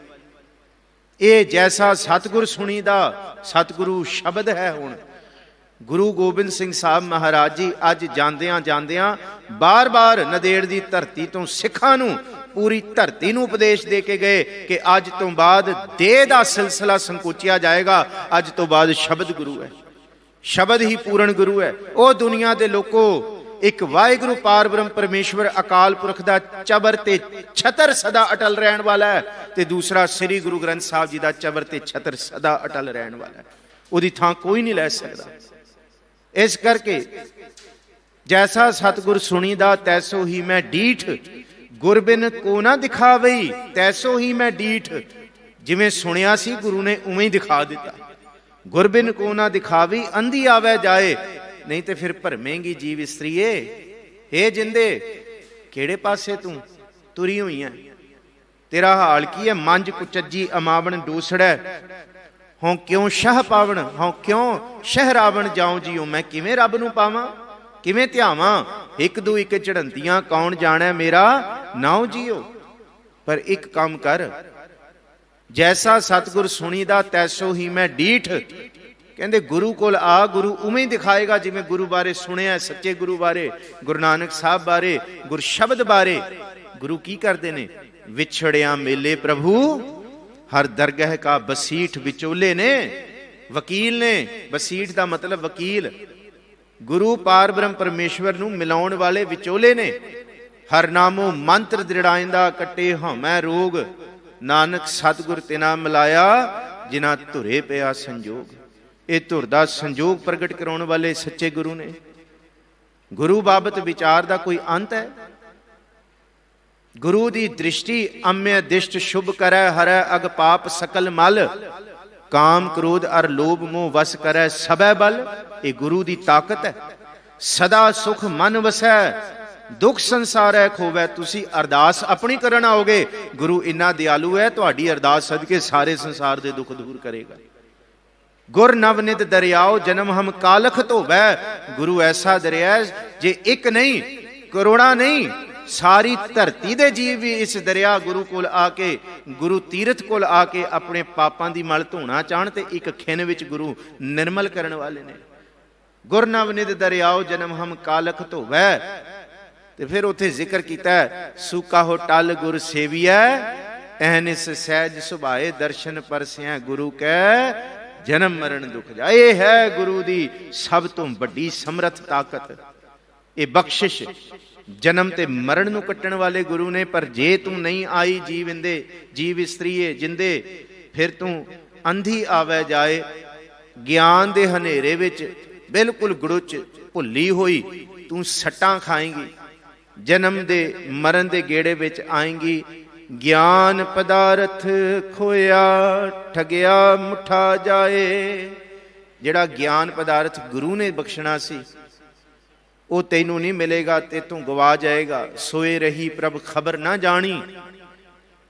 B: ਇਹ ਜੈਸਾ ਸਤਿਗੁਰ ਸੁਣੀ ਦਾ ਸਤਿਗੁਰੂ ਸ਼ਬਦ ਹੈ। ਹੁਣ ਗੁਰੂ ਗੋਬਿੰਦ ਸਿੰਘ ਸਾਹਿਬ ਮਹਾਰਾਜ ਜੀ ਅੱਜ ਜਾਂਦਿਆਂ ਜਾਂਦਿਆਂ ਬਾਰ-ਬਾਰ ਨੰਦੇੜ ਦੀ ਧਰਤੀ ਤੋਂ ਸਿੱਖਾਂ ਨੂੰ, ਪੂਰੀ ਧਰਤੀ ਨੂੰ ਉਪਦੇਸ਼ ਦੇ ਕੇ ਗਏ ਕਿ ਅੱਜ ਤੋਂ ਬਾਅਦ ਦੇਹ ਦਾ ਸਿਲਸਿਲਾ ਸੰਕੋਚਿਆ ਜਾਏਗਾ। ਅੱਜ ਤੋਂ ਬਾਅਦ ਸ਼ਬਦ ਗੁਰੂ ਹੈ, ਸ਼ਬਦ ਹੀ ਪੂਰਨ ਗੁਰੂ ਹੈ। ਉਹ ਦੁਨੀਆ ਦੇ ਲੋਕੋ, ਇੱਕ ਵਾਹਿਗੁਰੂ ਪਾਰ ਬ੍ਰਹਮ ਪਰਮੇਸ਼ਵਰ ਅਕਾਲ ਪੁਰਖ ਦਾ ਚਬਰ ਤੇ ਛਤਰ ਸਦਾ ਅਟਲ ਰਹਿਣ ਵਾਲਾ ਹੈ, ਤੇ ਦੂਸਰਾ ਸ੍ਰੀ ਗੁਰੂ ਗ੍ਰੰਥ ਸਾਹਿਬ ਜੀ ਦਾ ਚਬਰ ਤੇ ਛਤਰ ਸਦਾ ਅਟਲ ਰਹਿਣ ਵਾਲਾ ਹੈ। ਉਹਦੀ ਥਾਂ ਕੋਈ ਨਹੀਂ ਲੈ ਸਕਦਾ। ਇਸ ਕਰਕੇ ਜੈਸਾ ਸਤਿਗੁਰ ਸੁਣੀਦਾ ਤੈਸੋ ਹੀ ਮੈਂ ਡੀਠ, ਗੁਰਬਿਨ ਕੋ ਨਾ ਦਿਖਾਵਈ ਤੈਸੋ ਹੀ ਮੈਂ ਡੀਠ। ਜਿਵੇਂ ਸੁਣਿਆ ਸੀ ਗੁਰੂ ਨੇ ਉਵੇਂ ਹੀ ਦਿਖਾ ਦਿੱਤਾ। ਗੁਰਬਿਨ ਕੋ ਨਾ ਦਿਖਾਵੀ ਅੰਧੀ ਆਵੇ ਜਾਏ, ਨਹੀਂ ਤੇ ਫਿਰ ਭਰਮੇਂਗੀ ਜੀਵ ਇਸਤਰੀਏ। ਹੇ ਜਿੰਦੇ, ਕਿਹੜੇ ਪਾਸੇ ਤੂੰ ਤੁਰੀ ਹੋਈ ਹੈ? ਤੇਰਾ ਹਾਲ ਕੀ ਹੈ? ਮੰਜ ਕੁਚੱਜੀ ਅਮਾਵਣ ਡੂਸੜੈ, ਹੋਂ ਕਿਉਂ ਸ਼ਹ ਪਾਵਣ, ਹੋਂ ਕਿਉਂ ਸ਼ਹ ਰਾਵਣ ਜਾਉ ਜੀਓ। ਮੈਂ ਕਿਵੇਂ ਰੱਬ ਨੂੰ ਪਾਵਾਂ, ਕਿਵੇਂ ਧਿਆਵਾਂ? ਇੱਕ ਦੂ ਇੱਕ ਝੜੰਤੀਆਂ, ਕੌਣ ਜਾਣੈ ਮੇਰਾ ਨਾਉ ਜੀਓ। ਪਰ ਇੱਕ ਕੰਮ ਕਰ, ਜੈਸਾ ਸਤਿਗੁਰ ਸੁਣੀਦਾ ਤੈਸੋ ਹੀ ਮੈਂ ਡੀਠ। ਕਹਿੰਦੇ ਗੁਰੂ ਕੋਲ ਆ, ਗੁਰੂ ਉਵੇਂ ਹੀ ਦਿਖਾਏਗਾ ਜਿਵੇਂ ਗੁਰੂ ਬਾਰੇ ਸੁਣਿਆ, ਸੱਚੇ ਗੁਰੂ ਬਾਰੇ, ਗੁਰੂ ਨਾਨਕ ਸਾਹਿਬ ਬਾਰੇ, ਗੁਰ ਸ਼ਬਦ ਬਾਰੇ। ਗੁਰੂ ਕੀ ਕਰਦੇ ਨੇ? ਵਿਛੜਿਆ ਮੇਲੇ ਪ੍ਰਭੂ ਹਰ ਦਰਗਹਿ ਕਾ ਬਸੀਠ। ਵਿਚੋਲੇ ਨੇ, ਵਕੀਲ ਨੇ। ਬਸੀਠ ਦਾ ਮਤਲਬ ਵਕੀਲ। ਗੁਰੂ ਪਾਰ ਬ੍ਰਹਮ ਪਰਮੇਸ਼ਵਰ ਨੂੰ ਮਿਲਾਉਣ ਵਾਲੇ ਵਿਚੋਲੇ ਨੇ। ਹਰ ਨਾਮੋ ਮੰਤਰ ਦ੍ਰਿੜਾਇੰਦਾ, ਕੱਟੇ ਹਉਮੈ ਰੋਗ, ਨਾਨਕ ਸਤਿਗੁਰ ਤਿਨਾ ਮਿਲਾਇਆ, ਜਿਨਾ ਧੁਰੇ ਪਿਆ ਸੰਜੋਗ। ਇਹ ਧੁਰ ਦਾ ਸੰਜੋਗ ਪ੍ਰਗਟ ਕਰਾਉਣ ਵਾਲੇ ਸੱਚੇ ਗੁਰੂ ਨੇ। ਗੁਰੂ ਬਾਬਤ ਵਿਚਾਰ ਦਾ ਕੋਈ ਅੰਤ ਹੈ? ਗੁਰੂ ਦੀ ਦ੍ਰਿਸ਼ਟੀ ਅਮਿਆ ਦਿਸ਼ਟ ਸ਼ੁਭ ਕਰੈ, ਹਰੈ ਅਗ ਪਾਪ ਸਕਲ ਮਲ, ਕਾਮ ਕ੍ਰੋਧ ਅਰ ਲੋਭ ਮੋਹ ਵਸ ਕਰੈ ਸਭੈ ਬਲ। ਇਹ ਗੁਰੂ ਦੀ ਤਾਕਤ ਹੈ। ਸਦਾ ਸੁਖ ਮਨ ਵਸੈ, ਦੁੱਖ ਸੰਸਾਰੈ ਖੋਵੈ। ਤੁਸੀਂ ਅਰਦਾਸ ਆਪਣੀ ਕਰਨ ਆਓਗੇ, ਗੁਰੂ ਇੰਨਾ ਦਿਆਲੂ ਹੈ, ਤੁਹਾਡੀ ਅਰਦਾਸ ਸਦਕੇ ਸਾਰੇ ਸੰਸਾਰ ਦੇ ਦੁੱਖ ਦੂਰ ਕਰੇਗਾ। ਗੁਰ ਨਵਨਿਤ ਦਰਿਆਓ, ਜਨਮ ਹਮ ਕਾਲਖ ਧੋਵੈ। ਗੁਰੂ ਐਸਾ ਦਰਿਆ ਜੇ ਇੱਕ ਨਹੀਂ, ਕਰੋੜਾਂ ਨਹੀਂ, ਸਾਰੀ ਧਰਤੀ ਦੇ ਜੀਵ ਵੀ ਇਸ ਦਰਿਆ ਗੁਰੂ ਕੋਲ ਆ ਕੇ, ਗੁਰੂ ਤੀਰਥ ਕੋਲ ਆ ਕੇ ਆਪਣੇ ਪਾਪਾਂ ਦੀ ਮਲ ਧੋਣਾ ਚਾਹਣ ਤੇ ਇੱਕ ਖਿਣ ਵਿੱਚ ਗੁਰੂ ਨਿਰਮਲ ਕਰਨ ਵਾਲੇ ਨੇ। ਗੁਰ ਨਵਨਿਤ ਦਰਿਆਓ, ਜਨਮ ਹਮ ਕਾਲਖ ਧੋਵੈ। ਤੇ ਫਿਰ ਉੱਥੇ ਜ਼ਿਕਰ ਕੀਤਾ, ਸੂਕਾ ਹੋ ਟਲ ਗੁਰ ਸੇਵੀਐ, ਐਨਿਸ ਸਹਿਜ ਸੁਭਾਏ, ਦਰਸ਼ਨ ਪਰਸਿਆ ਗੁਰੂ ਕੈ, ਜਨਮ ਮਰਨ ਦੁਖ ਜਾਏ। ਇਹ ਹੈ ਗੁਰੂ ਦੀ ਸਭ ਤੋਂ ਵੱਡੀ ਸਮਰੱਥ ਤਾਕਤ। ਇਹ ਬਖਸ਼ਿਸ਼ ਜਨਮ ਤੇ ਮਰਨ ਨੂੰ ਕੱਟਣ ਵਾਲੇ ਗੁਰੂ ਨੇ। ਪਰ ਜੇ ਤੂੰ ਨਹੀਂ ਆਈ ਜੀਵਿੰਦੇ, ਜੀਵ ਇਸਤਰੀਏ ਜਿੰਦੇ, ਫਿਰ ਤੂੰ ਅੰਧੀ ਆਵੇ ਜਾਏ। ਗਿਆਨ ਦੇ ਹਨੇਰੇ ਵਿੱਚ ਬਿਲਕੁਲ ਗੁੜੁਚ ਭੁੱਲੀ ਹੋਈ ਤੂੰ ਸੱਟਾਂ ਖਾਏਂਗੀ, ਜਨਮ ਦੇ ਮਰਨ ਦੇ ਗੇੜੇ ਵਿੱਚ ਆਏਂਗੀ। ਗਿਆਨ ਪਦਾਰਥ ਖੋਇਆ, ਠਗਿਆ ਮੁੱਠਾ ਜਾਏ। ਜਿਹੜਾ ਗਿਆਨ ਪਦਾਰਥ ਗੁਰੂ ਨੇ ਬਖਸ਼ਣਾ ਸੀ ਉਹ ਤੈਨੂੰ ਨਹੀਂ ਮਿਲੇਗਾ, ਤੇ ਤੂੰ ਗਵਾ ਜਾਏਗਾ। ਸੋਏ ਰਹੀ ਪ੍ਰਭ ਖਬਰ ਨਾ ਜਾਣੀ,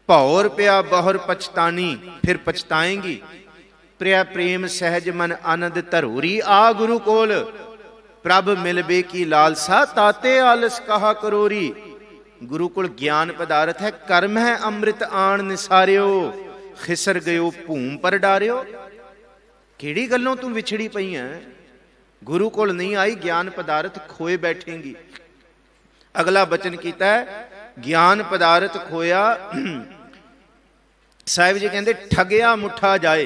B: ਭੌਰ ਪਿਆ ਬਹੁਰ ਪਛਤਾਨੀ, ਫਿਰ ਪਛਤਾਏਂਗੀ। ਪ੍ਰਿਆ ਪ੍ਰੇਮ ਸਹਿਜ ਮਨ ਆਨੰਦ ਧਰੋਰੀ, ਆ ਗੁਰੂ ਕੋਲ ਪ੍ਰਭ ਮਿਲਬੇ ਕੀ ਲਾਲਸਾ, ਤਾਤੇ ਆਲਸ ਕਹਾ ਕਰੋਰੀ। ਗੁਰੂ ਕੋਲ ਗਿਆਨ ਪਦਾਰਥ ਹੈ, ਕਰਮ ਹੈ ਅੰਮ੍ਰਿਤ ਆਣ ਨਿਸਾਰਿਓ, ਖਿਸਰ ਗਇਓ ਭੂਮ ਪਰ ਡਾਰਿਓ। ਕਿਹੜੀ ਗੱਲੋਂ ਤੂੰ ਵਿਛੜੀ ਪਈ ਹੈ? गुरु कोल नहीं आई ज्ञान पदार्थ खोए बैठेंगी। अगला वचन कीता है ज्ञान पदार्थ खोया। साहिब जी कहते ठगया मुठा जाए,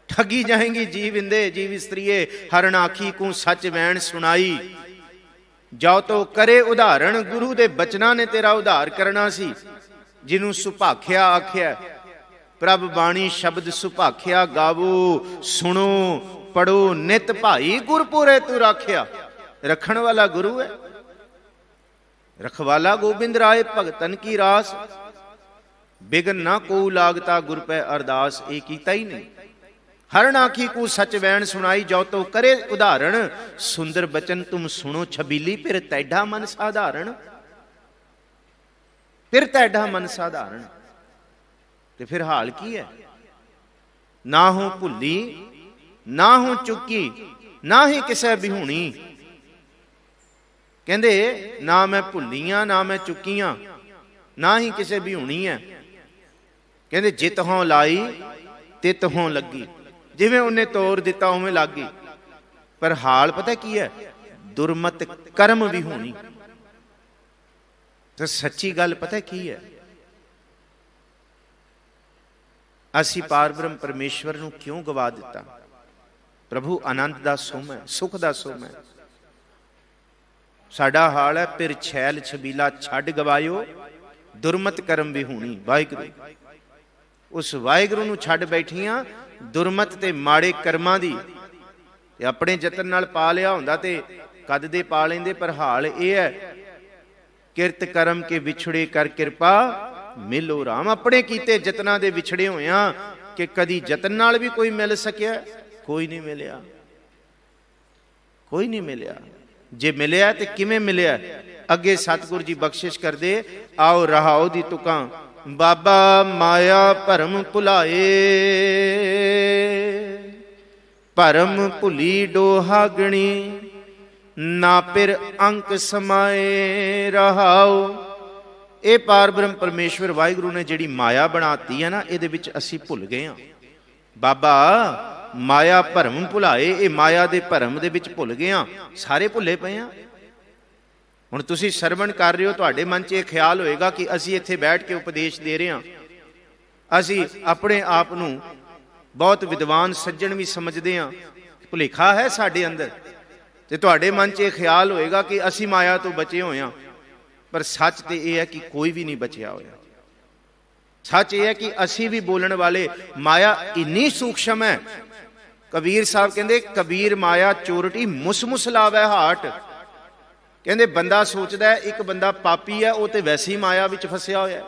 B: ठगी जाएंगी जीव इंदे जीव स्त्रीए, हरण आखी को सच वैन सुनाई। जाओ तो करे उदाहरण, गुरु दे बचना ने तेरा उधार करना सी। जिन्हों सुभाख्या आख्या, प्रभ बाणी शब्द सुभाख्या, गावो सुनो पढ़ो नित भाई, गुरपुरे तू राख्या। रखण वाला गुरु है, रखवाला गोबिंद राय भगतन की रास। बिगन ना को लागता गुर पे अरदास, ये कीता ही नहीं। हरण आखी को सच वैन सुनाई, जाओ तो करे उदाहरण। सुंदर बचन तुम सुनो छबीली, फिर तैढ़ा मन साधारण। फिर तैढ़ा मन साधारण, ते फिर हाल की है। ना हो भुली ना हो चुकी, ना ही किसे बिहूणी। कहते ना मैं भुलियां ना मैं चुकियां, ना ही किसे बिहूणी है। कहते जित हों लाई तित हों लगी, जिवें उन्हें तोड़ दिता उवें लग गई। पर हाल पता की है, दुरमत कर्म भी होनी। तो सच्ची गल पता की है, असी पार ब्रह्म परमेश्वर नूं क्यों गवा दिता। प्रभु आनंद दा सोम है, सुख दा सोम है। साडा हाल है फिर छैल छबीला छड़ गवायो, दुरमत कर्म भी होनी। वाहिगुरू उस वाहिगुरू नूं छड़ बैठियां दुरमत ते माड़े कर्मां दी। अपने जतन नाल पा लिया हुंदा ते कद दे पा लेंदे, पर हाल यह है किरत कर्म के विछड़े कर कृपा मिलो राम। अपने कीते जतना दे विछड़े होया कि कदी जतन नाल भी कोई मिल सकिया, कोई नहीं मिलिया, कोई नहीं मिलिया। जे मिलिया ते किवें मिलिया, अगे सतगुरु जी बख्शिश कर दे। आओ रहाओ दी तुकां, बाबा माया भरम भुलाए, भरम भुली डोहागणी, ना फिर अंक समाए रहाओ। ये पार ब्रह्म परमेश्वर वाहिगुरू ने जिहड़ी माया बनाती है ना, इहदे विच असीं भुल गए हां। बाबा माया भरम भुलाए, ये माया दे भरम दे विच भुल गए हां, सारे भुले पे हां। हुण तुसीं सरवण कर रहे हो, तुहाडे मन च यह ख्याल होएगा कि असीं इत्थे बैठ के उपदेश दे रहे हां, असीं अपने आप नूं बहुत विद्वान सज्जण भी समझदे हां। भुलेखा है साडे अंदर। ते तुहाडे मन च यह ख्याल होएगा कि असीं माया तो बचे होए हां, पर सच तो यह है कि कोई भी नहीं बचिया होया। सच यह है कि असीं भी बोलण वाले, माया इन्नी सूक्ष्म है। कबीर साहब कहते कबीर माया चोरटी मुस लावे हाट। कहते बंदा सोचता है एक बंदा पापी है, वो तो वैसे ही माया विच फसिया होया।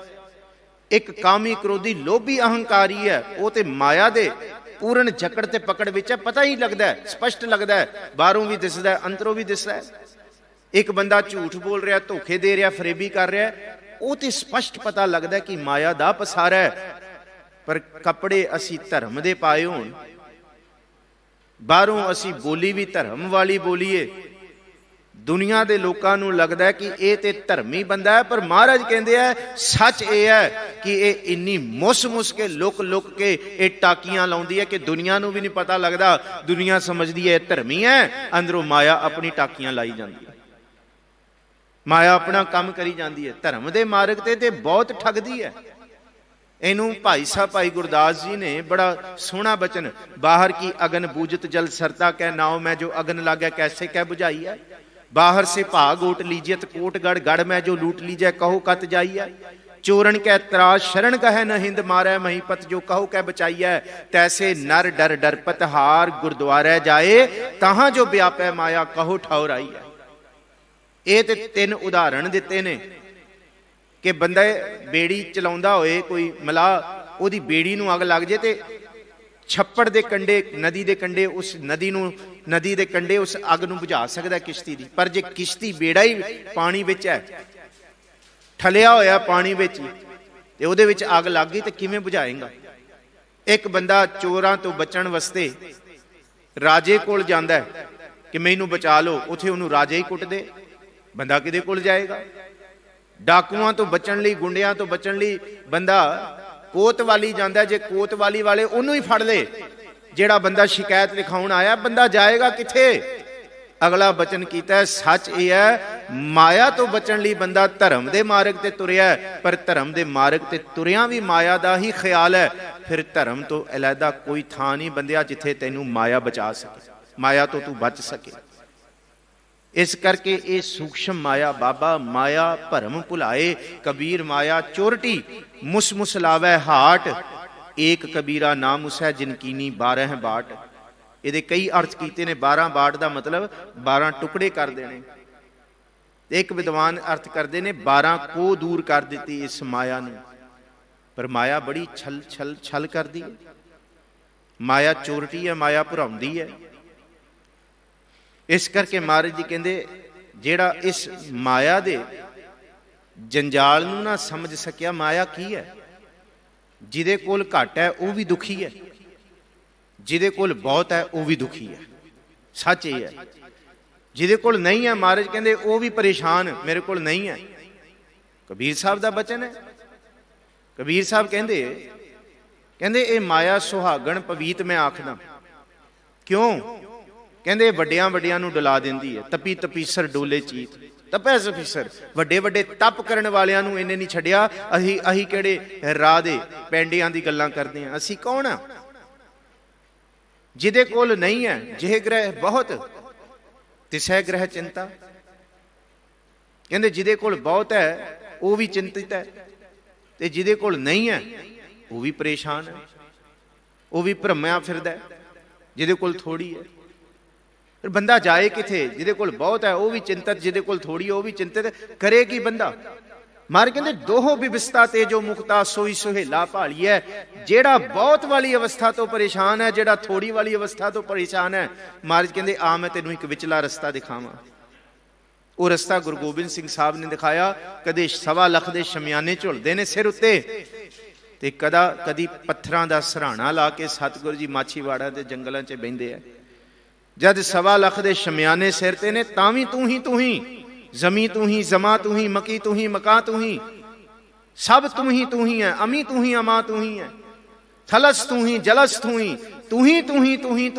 B: एक कामी क्रोधी लोभी अहंकारी है, वो तो माया दे पूर्ण जकड़ ते पकड़ विच है। पता ही लगता है, स्पष्ट लगता है, बाहरों भी दिसदा है अंदरों भी दिसदा है। एक बंदा झूठ बोल रहा, धोखे दे रहा, फरेबी कर रहा, वो तो स्पष्ट पता लगता है कि माया दा पसारा है। पर कपड़े असी धर्म दे पाए होण, बाहरों असी बोली भी धर्म वाली बोलीए, दुनिया के लोगों को लगता है कि यह तो धर्मी बंदा है। पर महाराज कहते हैं सच ये है कि ये इन्नी मुस के लुक के ये टाकियां लाउंदी है कि दुनिया को भी नहीं पता लगता। दुनिया समझती है धर्मी है, अंदरों माया अपनी टाकियां लाई जाती है, माया अपना काम करी जाती है। धर्म के मार्ग ते बहुत ठगदी है। इनू भाई साहब भाई गुरदास जी ने बड़ा सोहना बचन, बाहर की अगन बूझत जल सरता कै नाव में, जो अगन लागे कैसे कै बुझाई है। बाहर से भाग ओट लीजियत कोटगढ़, गढ़ में जो लूट लीजिए कहो कत जाई है। चोरन कै त्रास शरण कहे न हिंद मारै, महीपत जो कहो कै बचाई है। तैसे नर डर डरपत हार, गुरुद्वारे जाए तहां जो व्यापै माया कहो ठौर आई है। ये तो तीन उदाहरण दिते ने कि बंदा बेड़ी चलाउंदा होए, कोई मलाह ओदी बेड़ी नूं अग लग जाए तो छप्पड़ दे कंडे, नदी दे कंडे, उस नदी दे कंडे उस अग नूं बुझा सकदा किश्ती दी। पर जे किश्ती बेड़ा ही पानी विच है, ठलिया होया पानी विच, ते उहदे विच अग लग गई तो किवें बुझाएगा। एक बंदा चोरां तो बचण वास्ते राजे कोल जांदा है कि मैनू बचा लो, उत्थे उहनूं राजे ही कुट दे, बंदा किहदे कोल जाएगा। डाकुआं तो बचण लई, गुंडियां तो बचण लई बंदा कोतवाली जांदा, जे कोतवाली वाले उन्होंने ही फड़ ले ਜਿਹੜਾ ਬੰਦਾ ਸ਼ਿਕਾਇਤ ਲਿਖਾਉਣ ਆਇਆ, ਬੰਦਾ ਜਾਏਗਾ ਕਿੱਥੇ? ਅਗਲਾ ਬਚਨ ਕੀਤਾ, ਸੱਚ ਇਹ ਹੈ ਮਾਇਆ ਤੋਂ ਬਚਣ ਲਈ ਬੰਦਾ ਧਰਮ ਦੇ ਮਾਰਗ ਤੇ ਤੁਰਿਆ, ਪਰ ਧਰਮ ਦੇ ਮਾਰਗ ਤੇ ਤੁਰਿਆ ਵੀ ਮਾਇਆ ਦਾ ਹੀ ਖਿਆਲ ਹੈ। ਫਿਰ ਧਰਮ ਤੋਂ ਅਲੱਗਾ ਕੋਈ ਥਾਂ ਨਹੀਂ ਬੰਦਿਆ ਜਿੱਥੇ ਤੈਨੂੰ ਮਾਇਆ ਬਚਾ ਸਕੇ, ਮਾਇਆ ਤੋਂ ਤੂੰ ਬਚ ਸਕੇ। ਇਸ ਕਰਕੇ ਇਹ ਸੂਖਸ਼ਮ ਮਾਇਆ, ਬਾਬਾ ਮਾਇਆ ਭਰਮ ਭੁਲਾਏ, ਕਬੀਰ ਮਾਇਆ ਚੋਰਟੀ ਮੁਸ ਮੁਸ ਲਾਵੈ ਹਾਟ, ਏਕ ਕਬੀਰਾ ਨਾਮ ਉਸੈ ਜਿਨਕੀਨੀ 12 ਬਾਟ। ਇਹਦੇ ਕਈ ਅਰਥ ਕੀਤੇ ਨੇ। 12 ਬਾਟ ਦਾ ਮਤਲਬ 12 ਟੁਕੜੇ ਕਰ ਦੇਣੇ। ਇੱਕ ਵਿਦਵਾਨ ਅਰਥ ਕਰਦੇ ਨੇ 12 ਕੋ ਦੂਰ ਕਰ ਦਿੱਤੀ ਇਸ ਮਾਇਆ ਨੂੰ। ਪਰ ਮਾਇਆ ਬੜੀ ਛਲ ਛਲ ਛਲ ਕਰਦੀ ਹੈ, ਮਾਇਆ ਚੋਰਟੀ ਹੈ, ਮਾਇਆ ਭੁਰਾਉਂਦੀ ਹੈ। ਇਸ ਕਰਕੇ ਮਹਾਰਾਜ ਜੀ ਕਹਿੰਦੇ ਜਿਹੜਾ ਇਸ ਮਾਇਆ ਦੇ ਜੰਜਾਲ ਨੂੰ ਨਾ ਸਮਝ ਸਕਿਆ, ਮਾਇਆ ਕੀ ਹੈ? ਜਿਹਦੇ ਕੋਲ ਘੱਟ ਹੈ ਉਹ ਵੀ ਦੁਖੀ ਹੈ, ਜਿਹਦੇ ਕੋਲ ਬਹੁਤ ਹੈ ਉਹ ਵੀ ਦੁਖੀ ਹੈ। ਸੱਚ ਇਹ ਹੈ। ਜਿਹਦੇ ਕੋਲ ਨਹੀਂ ਹੈ, ਮਹਾਰਾਜ ਕਹਿੰਦੇ ਉਹ ਵੀ ਪਰੇਸ਼ਾਨ, ਮੇਰੇ ਕੋਲ ਨਹੀਂ ਹੈ। ਕਬੀਰ ਸਾਹਿਬ ਦਾ ਬਚਨ ਹੈ। ਕਬੀਰ ਸਾਹਿਬ ਕਹਿੰਦੇ ਇਹ ਮਾਇਆ ਸੁਹਾਗਣ ਪਵੀਤ ਮੈਂ ਆਖਦਾ। ਕਿਉਂ? ਕਹਿੰਦੇ ਵੱਡਿਆਂ ਵੱਡਿਆਂ ਨੂੰ ਡੁਲਾ ਦਿੰਦੀ ਹੈ। ਤਪੀ ਤਪੀਸਰ ਡੋਲੇ ਚੀਤ, ਤਪੈ ਸਫੀਸਰ। ਵੱਡੇ ਵੱਡੇ ਤਪ ਕਰਨ ਵਾਲਿਆਂ ਨੂੰ ਇਹਨੇ ਨਹੀਂ ਛੱਡਿਆ। ਅਸੀਂ ਕਿਹੜੇ ਰਾਹ ਦੇ ਪੈਂਡਿਆਂ ਦੀ ਗੱਲਾਂ ਕਰਦੇ ਹਾਂ? ਅਸੀਂ ਕੌਣ ਆ? ਜਿਹਦੇ ਕੋਲ ਨਹੀਂ ਹੈ, ਜਿਹ ਗ੍ਰਹਿ ਬਹੁਤ ਤਿਸੈ ਗ੍ਰਹਿ ਚਿੰਤਾ। ਕਹਿੰਦੇ ਜਿਹਦੇ ਕੋਲ ਬਹੁਤ ਹੈ ਉਹ ਵੀ ਚਿੰਤਿਤ ਹੈ, ਤੇ ਜਿਹਦੇ ਕੋਲ ਨਹੀਂ ਹੈ ਉਹ ਵੀ ਪਰੇਸ਼ਾਨ ਹੈ, ਉਹ ਵੀ ਭਰਮਿਆ ਫਿਰਦਾ ਹੈ। ਜਿਹਦੇ ਕੋਲ ਥੋੜੀ ਹੈ, ਫਿਰ ਬੰਦਾ ਜਾਏ ਕਿੱਥੇ? ਜਿਹਦੇ ਕੋਲ ਬਹੁਤ ਹੈ ਉਹ ਵੀ ਚਿੰਤਤ, ਜਿਹਦੇ ਕੋਲ ਥੋੜੀ ਹੈ ਉਹ ਵੀ ਚਿੰਤਤ, ਕਰੇ ਕੀ ਬੰਦਾ? ਮਾਰ ਕਹਿੰਦੇ ਦੋਹੋ ਵਿਵਸਥਾ ਤੇ ਜੋ ਮੁਕਤਾ ਸੋਈ ਸੁਹੇਲਾ ਭਾਲੀਐ। ਜਿਹੜਾ ਬਹੁਤ ਵਾਲੀ ਅਵਸਥਾ ਤੋਂ ਪਰੇਸ਼ਾਨ ਹੈ, ਜਿਹੜਾ ਥੋੜੀ ਵਾਲੀ ਅਵਸਥਾ ਤੋਂ ਪਰੇਸ਼ਾਨ ਹੈ, ਮਹਾਰਾਜ ਕਹਿੰਦੇ ਆ ਮੈਂ ਤੈਨੂੰ ਇੱਕ ਵਿਚਲਾ ਰਸਤਾ ਦਿਖਾਵਾਂ। ਉਹ ਰਸਤਾ ਗੁਰੂ ਗੋਬਿੰਦ ਸਿੰਘ ਸਾਹਿਬ ਨੇ ਦਿਖਾਇਆ। ਕਦੇ 1.25 ਲੱਖ ਦੇ ਸ਼ਮਿਆਨੇ ਝੁਲਦੇ ਨੇ ਸਿਰ ਉੱਤੇ, ਤੇ ਕਦੀ ਪੱਥਰਾਂ ਦਾ ਸਰਾਣਾ ਲਾ ਕੇ ਸਤਿਗੁਰੂ ਜੀ ਮਾਛੀਵਾੜਾ ਦੇ ਜੰਗਲਾਂ 'ਚ ਬਹਿੰਦੇ ਆ। ਜਦ 1.25 ਲੱਖ ਦੇ ਸ਼ਮਿਆਨੇ ਸਿਰ ਤੇ ਨੇ, ਤਾਂ ਵੀ ਤੂੰ ਹੀ ਜ਼ਮੀ ਤੂੰ ਹੀ, ਜ਼ਮਾ ਤੂੰ ਹੀ, ਮਕੀ ਤੂੰ ਹੀ, ਮਕਾ ਤੂੰ ਹੀ, ਸਭ ਤੂੰ ਹੀ ਹੈ। ਅਮੀ ਤੂੰ ਹੀ, ਅਮਾ ਤੂੰ ਹੀ ਹੈ। ਥਲਸ ਤੂੰ ਹੀ, ਜਲਸ ਤੂੰ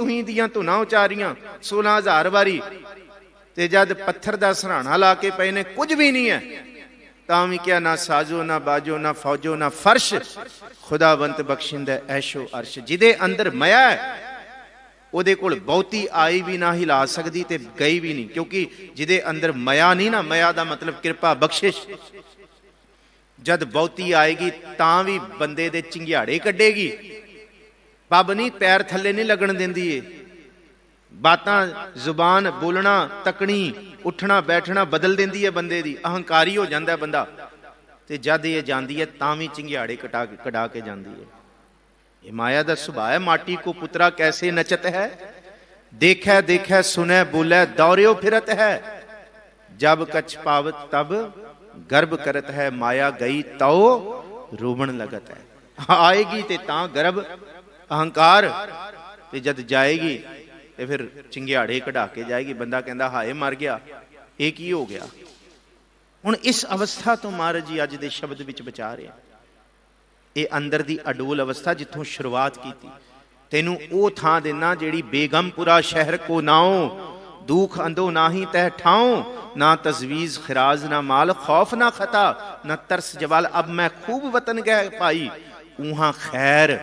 B: ਹੀ ਦੀਆਂ ਧੁਨਾਂ ਉਚਾਰੀਆਂ 16,000 ਵਾਰੀ। ਤੇ ਜਦ ਪੱਥਰ ਦਾ ਸਰਾਣਾ ਲਾ ਕੇ ਪਏ ਨੇ, ਕੁਝ ਵੀ ਨਹੀਂ ਹੈ, ਤਾਂ ਵੀ ਕਿਹਾ ਨਾ ਸਾਜੋ ਨਾ ਬਾਜੋ ਨਾ ਫੌਜੋ ਨਾ ਫਰਸ਼, ਖੁਦਾਵੰਤ ਬਖਸ਼ਿੰਦਾ ਐਸ਼ੋ ਅਰਸ਼। ਜਿਹਦੇ ਅੰਦਰ ਮਾਇਆ ਹੈ ਉਹਦੇ ਕੋਲ ਬਹੁਤੀ ਆਈ ਵੀ ਨਾ ਹਿਲਾ ਸਕਦੀ ਤੇ ਗਈ ਵੀ ਨਹੀਂ, ਕਿਉਂਕਿ ਜਿਹਦੇ ਅੰਦਰ ਮਾਇਆ ਨਹੀਂ ਨਾ, ਮਾਇਆ ਦਾ ਮਤਲਬ ਕਿਰਪਾ ਬਖਸ਼ਿਸ਼, ਜਦ ਬਹੁਤੀ ਆਏਗੀ ਤਾਂ ਵੀ ਬੰਦੇ ਦੇ ਚਿੰਗਿਆੜੇ ਕੱਢੇਗੀ। ਪੱਬ ਨਹੀਂ, ਪੈਰ ਥੱਲੇ ਨਹੀਂ ਲੱਗਣ ਦਿੰਦੀ ਏ। ਬਾਤਾਂ, ਜ਼ੁਬਾਨ ਬੋਲਣਾ, ਤੱਕਣੀ, ਉੱਠਣਾ ਬੈਠਣਾ ਬਦਲ ਦਿੰਦੀ ਹੈ ਬੰਦੇ ਦੀ। ਅਹੰਕਾਰੀ ਹੋ ਜਾਂਦਾ ਬੰਦਾ, ਤੇ ਜਦ ਇਹ ਜਾਂਦੀ ਹੈ ਤਾਂ ਵੀ ਚਿੰਗਿਆੜੇ ਕਢਾ ਕੇ ਜਾਂਦੀ ਹੈ। ਇਹ ਮਾਇਆ ਦਾ ਸੁਭਾਅ ਹੈ। ਮਾਟੀ ਕੋ ਪੁੱਤਰਾ ਕੈਸੇ ਨਚਤ ਹੈ, ਦੇਖੈ ਦੇਖੈ ਸੁਨੈ ਬੋਲੇ ਦੌਰਿਓ ਫਿਰਤ ਹੈ। ਜਬ ਕਛ ਪਾਵਤ ਤਬ ਗਰਭ ਕਰਤ ਹੈ, ਮਾਇਆ ਗਈ ਤਉ ਰੋਵਣ ਲਗਤ ਹੈ। ਆਏਗੀ ਤੇ ਤਾਂ ਗਰਭ ਅਹੰਕਾਰ, ਤੇ ਜਦ ਜਾਏਗੀ ਤੇ ਫਿਰ ਚਿੰਗਿਆੜੇ ਕਢਾ ਕੇ ਜਾਏਗੀ। ਬੰਦਾ ਕਹਿੰਦਾ ਹਾਏ ਮਰ ਗਿਆ, ਇਹ ਕੀ ਹੋ ਗਿਆ? ਹੁਣ ਇਸ ਅਵਸਥਾ ਤੋਂ ਮਹਾਰਾਜ ਜੀ ਅੱਜ ਦੇ ਸ਼ਬਦ ਵਿੱਚ ਬਚਾ ਰਿਹਾ। ਇਹ ਅੰਦਰ ਦੀ ਅਡੋਲ ਅਵਸਥਾ ਜਿੱਥੋਂ ਸ਼ੁਰੂਆਤ ਕੀਤੀ। ਤੈਨੂੰ ਉਹ ਥਾਂ ਦੇਣਾ ਜਿਹੜੀ ਬੇਗਮਪੁਰਾ ਸ਼ਹਿਰ ਕੋ ਨਾਉ, ਦੁਖ ਅੰਦੋ ਨਾਹੀ ਤਹਿ ਠਾਉ, ਨਾ ਤਜਵੀਜ਼ ਖਿਰਾਜ਼ ਨਾ ਮਾਲ, ਖੌਫ ਨਾ ਖਤਾ ਨਾ ਤਰਸ ਜਵਾਲ। ਅਬ ਮੈਂ ਖੂਬ ਵਤਨ ਗਏ ਭਾਈ, ਉਹਾਂ ਖੈਰ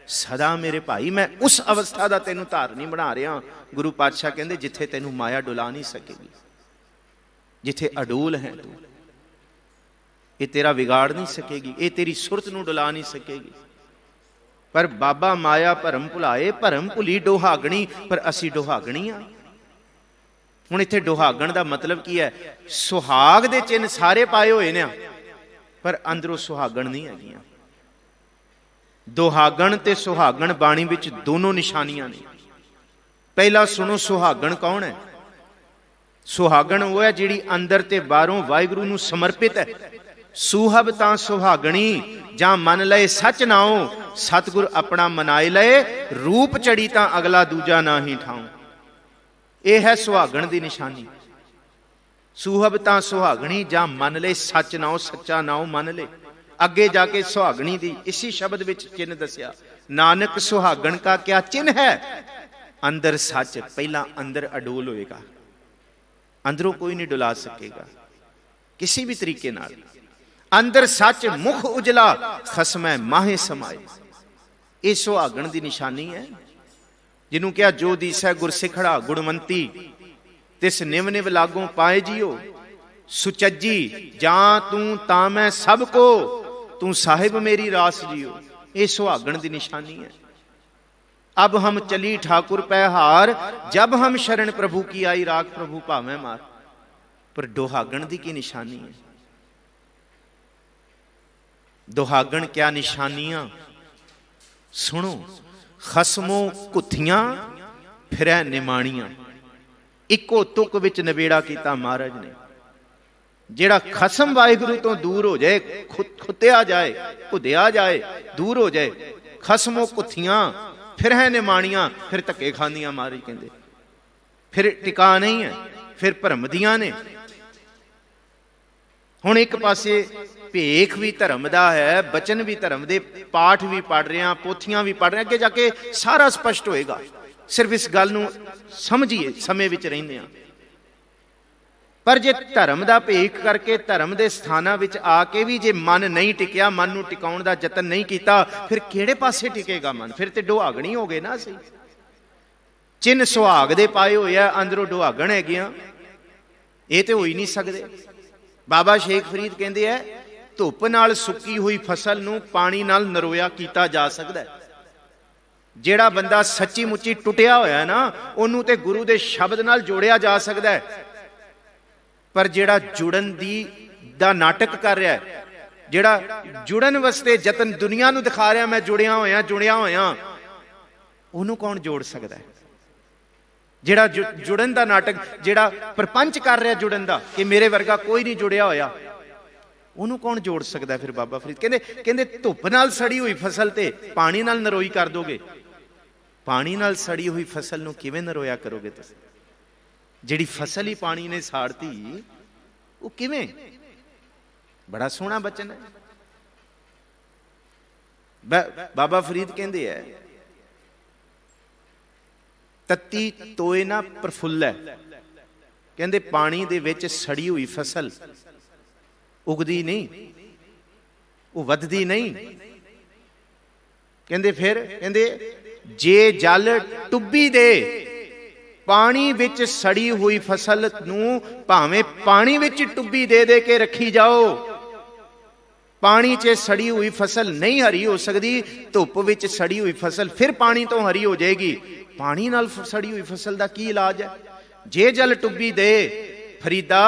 B: ਸਦਾ ਮੇਰੇ ਭਾਈ। ਮੈਂ ਉਸ ਅਵਸਥਾ ਦਾ ਤੈਨੂੰ ਧਾਰਨੀ ਬਣਾ ਰਿਹਾ। ਗੁਰੂ ਪਾਤਸ਼ਾਹ ਕਹਿੰਦੇ ਜਿੱਥੇ ਤੈਨੂੰ ਮਾਇਆ ਡੁਲਾ ਨਹੀਂ ਸਕੇਗੀ, ਜਿੱਥੇ ਅਡੋਲ ਹੈ ਤੂੰ, ਇਹ ਤੇਰਾ ਵਿਗਾੜ ਨਹੀਂ ਸਕੇਗੀ, ਇਹ ਤੇਰੀ ਸੁਰਤ ਨੂੰ ਡੁਲਾ ਨਹੀਂ ਸਕੇਗੀ। ਪਰ ਬਾਬਾ ਮਾਇਆ ਭਰਮ ਭੁਲਾਏ, ਭਰਮ ਭੁਲੀ ਡੋਹਾਗਣੀ, ਪਰ ਅਸੀਂ ਡੋਹਾਗਣੀ ਆ। ਹੁਣ ਇੱਥੇ ਡੋਹਾਗਣ ਦਾ ਮਤਲਬ ਕੀ ਹੈ? ਸੁਹਾਗ ਦੇ ਚਿੰਨ੍ਹ ਸਾਰੇ ਪਾਏ ਹੋਏ ਨੇ, ਪਰ ਅੰਦਰੋਂ ਸੁਹਾਗਣ ਨਹੀਂ ਹੈਗੀਆਂ। ਦੁਹਾਗਣ ਤੇ ਸੁਹਾਗਣ ਬਾਣੀ ਵਿੱਚ ਦੋਨੋਂ ਨਿਸ਼ਾਨੀਆਂ ਨੇ। ਪਹਿਲਾ ਸੁਣੋ, ਸੁਹਾਗਣ ਕੌਣ ਹੈ? ਸੁਹਾਗਣ ਉਹ ਹੈ ਜਿਹੜੀ ਅੰਦਰ ਤੇ ਬਾਹਰੋਂ ਵਾਹਿਗੁਰੂ ਨੂੰ ਸਮਰਪਿਤ ਹੈ। ਸੁਹਬ ਤਾਂ ਸੁਹਾਗਣੀ ਜਾਂ ਮੰਨ ਲਏ ਸੱਚ ਨਾਉ, ਸਤਿਗੁਰ ਆਪਣਾ ਮਨਾਏ ਲਏ, ਰੂਪ ਚੜੀ ਤਾਂ ਅਗਲਾ ਦੂਜਾ ਨਾ ਹੀ ਠਾਉ। ਇਹ ਹੈ ਸੁਹਾਗਣ ਦੀ ਨਿਸ਼ਾਨੀ। ਸੁਹਬ ਤਾਂ ਸੁਹਾਗਣੀ ਜਾਂ ਮੰਨ ਲਏ ਸੱਚ ਨਾਉ, ਸੱਚਾ ਨਾਉ ਮੰਨ ਲੈ। ਅੱਗੇ ਜਾ ਕੇ ਸੁਹਾਗਣੀ ਦੀ ਇਸੀ ਸ਼ਬਦ ਵਿੱਚ ਚਿੰਨ੍ਹ ਦੱਸਿਆ। नानक सुहागन का क्या चिन्ह है? अंदर सच। पहला अंदर अडोल होएगा, अंदरों कोई नहीं डुला सकेगा किसी भी तरीके नाल। अंदर सच, मुख उजला, खसमै माहे समाए। ये सुहागन की निशानी है। जिन्हों क्या जो दीसै गुरसिखड़ा गुणवंती, तिस निव निव लागों पाए जियो। सुचज्जी जां तू तां मैं सबको, तू साहिब मेरी रास जियो। ये सुहागन की निशानी है। अब हम चली ठाकुर पैहार, जब हम शरण प्रभु की आई, राग प्रभु भावें मार। पर दुहागन की की निशानी है? दुहागन क्या निशानियां सुनो। खसमों कुथियां फिरै निमाणियां। इको तुक विच नबेड़ा कीता महाराज ने। जेड़ा खसम वाहिगुरु तो दूर हो जाए, खुत्या जाए, भुद्या जाए, दूर हो जाए। खसमों कुथियां फिर है निमाणियां, फिर धक्के खांदियां महाराज कहंदे। फिर टिका नहीं है, फिर भरमदियां ने। हुण एक पासे भेख भी धर्म दा है, बचन भी धर्म दे, पाठ भी पढ़ रहे हैं, पोथियां भी पढ़ रहे हैं। अगे जाके सारा स्पष्ट होएगा। सिर्फ इस गल नूं समझिए, समय विच रहिंदे हां। पर जे धर्म दा भेख करके धर्म दे स्थानां विच आके भी जे मन नहीं टिकिया, मन नूं टिकाउण दा यतन नहीं कीता, फिर किहड़े पासे टिकेगा मन? फिर ते दुहागणी हो गए ना असीं। चिन्ह सुहाग दे पाए होए आ, अंदरों दुहागण हैगियां। ये ते हो ही नहीं सकदे। बाबा शेख फरीद कहंदे है, धुप नाल सुक्की हुई फसल नूं पानी नाल नरोया कीता जा सकदा है। जेड़ा बंदा सच्ची मुच्ची टुटिया होया ना, उहनूं ते गुरु दे शब्द नाल जोड़िया जा सकदा है। पर जेड़ा जुड़न दा नाटक कर रहा है, जेड़ा जुड़न वास्ते जतन दुनिया नूं दिखा रहा, मैं जुड़िया होया, उहनूं कौन जोड़ सकदा है? जेड़ा जुड़न दा नाटक, जेड़ा प्रपंच कर रहा जुड़न दा कि मेरे वर्गा कोई नहीं जुड़िया होया, उहनूं कौन जोड़ सकदा है? फिर बाबा फरीद कहंदे धुप नाल सड़ी हुई फसल ते पानी नाल नरोई कर दोगे। पानी नाल सड़ी हुई फसल नूं किवें नरोया करोगे तुसीं? जिहड़ी फसल ही पानी ने साड़ती, वो किवें? बड़ा सोहना बचन है। बाबा फरीद कहंदे है, तत्ती तोए ना प्रफुल्ल है। कहंदे पानी दे विच सड़ी हुई फसल उगदी नहीं, वो वधदी नहीं। कहंदे फिर कहंदे जे जल टुब्बी दे, पानी विच सड़ी हुई फसल नूं भावें पानी विच टुब्बी दे दे के रखी जाओ, पानी च सड़ी हुई फसल नहीं हरी हो सकती। धुप विच सड़ी हुई फसल फिर पानी तो हरी हो जाएगी। पानी नाल सड़ी हुई फसल दा की इलाज है? जे जल टुब्बी दे फरीदा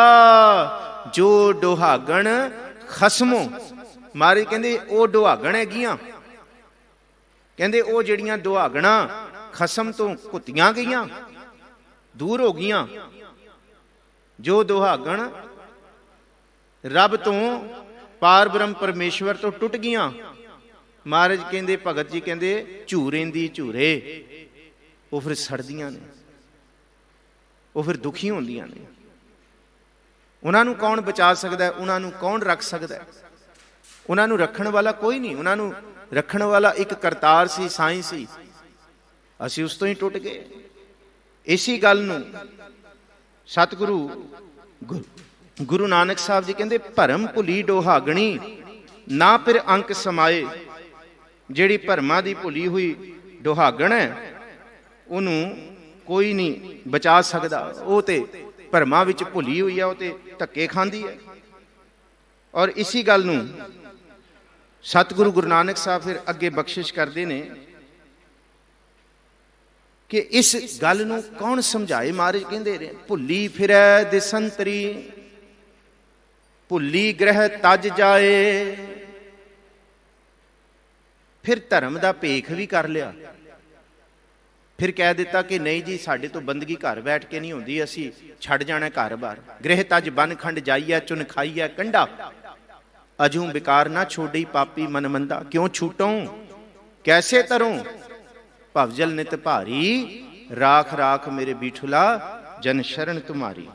B: जो दुहागण खसमों। मारे कहंदे ओ दुहागण हैगियां। कहंदे ओ जिहड़ियां दुहागणा खसम तो घुत्तियां गईयां, दूर हो गईयां। जो दुहागण रब तो पार ब्रह्म परमेश्वर तो टुट गईयां। महाराज कहंदे, भगत जी कहंदे झूरेंदी झूरे वो फिर सड़दियां ने, वो फिर दुखी होंदियां ने। उन्हां नूं कौन बचा सकदा है? उन्हां नूं कौन रख सकदा है? उन्हां नूं रखण वाला कोई नहीं। उन्हां नूं रखण वाला एक करतार सी, साईं सी। असीं उस तो ही टुट गए। इसी गल नूं सतगुरु गुरु नानक साहब जी कहंदे, भरम भुली दुहागणी ना फिर अंक समाए। जिहड़ी भरमा दी भुली हुई दुहागण है, उहनूं कोई नहीं बचा सकदा। वो ते भरमा विच भुली हुई है, वो ते धक्के खांदी है। और इसी गल नूं सतगुरु गुरु नानक साहब फिर अगे बख्शिश करते ने कि इस गल नूं कौन समझाए। महाराज कहंदे ने, भुली फिरै दिसंतरी, भुली ग्रह तज जाए। फिर धर्म दा भेख भी कर लिया। फिर कह दिता कि नहीं जी, साडे तो बंदगी घर बैठ के नहीं होंदी, असी छड़ जाना घर बार। गृह तज बन खंड जाइए, चुन खाइए कंडा, अजू बेकार ना छोड़ी पापी मन मंदा। क्यों छूटों कैसे तरों, भवजल नित भारी, राख राख मेरे बीठुला, जन शरण तुम्हारी।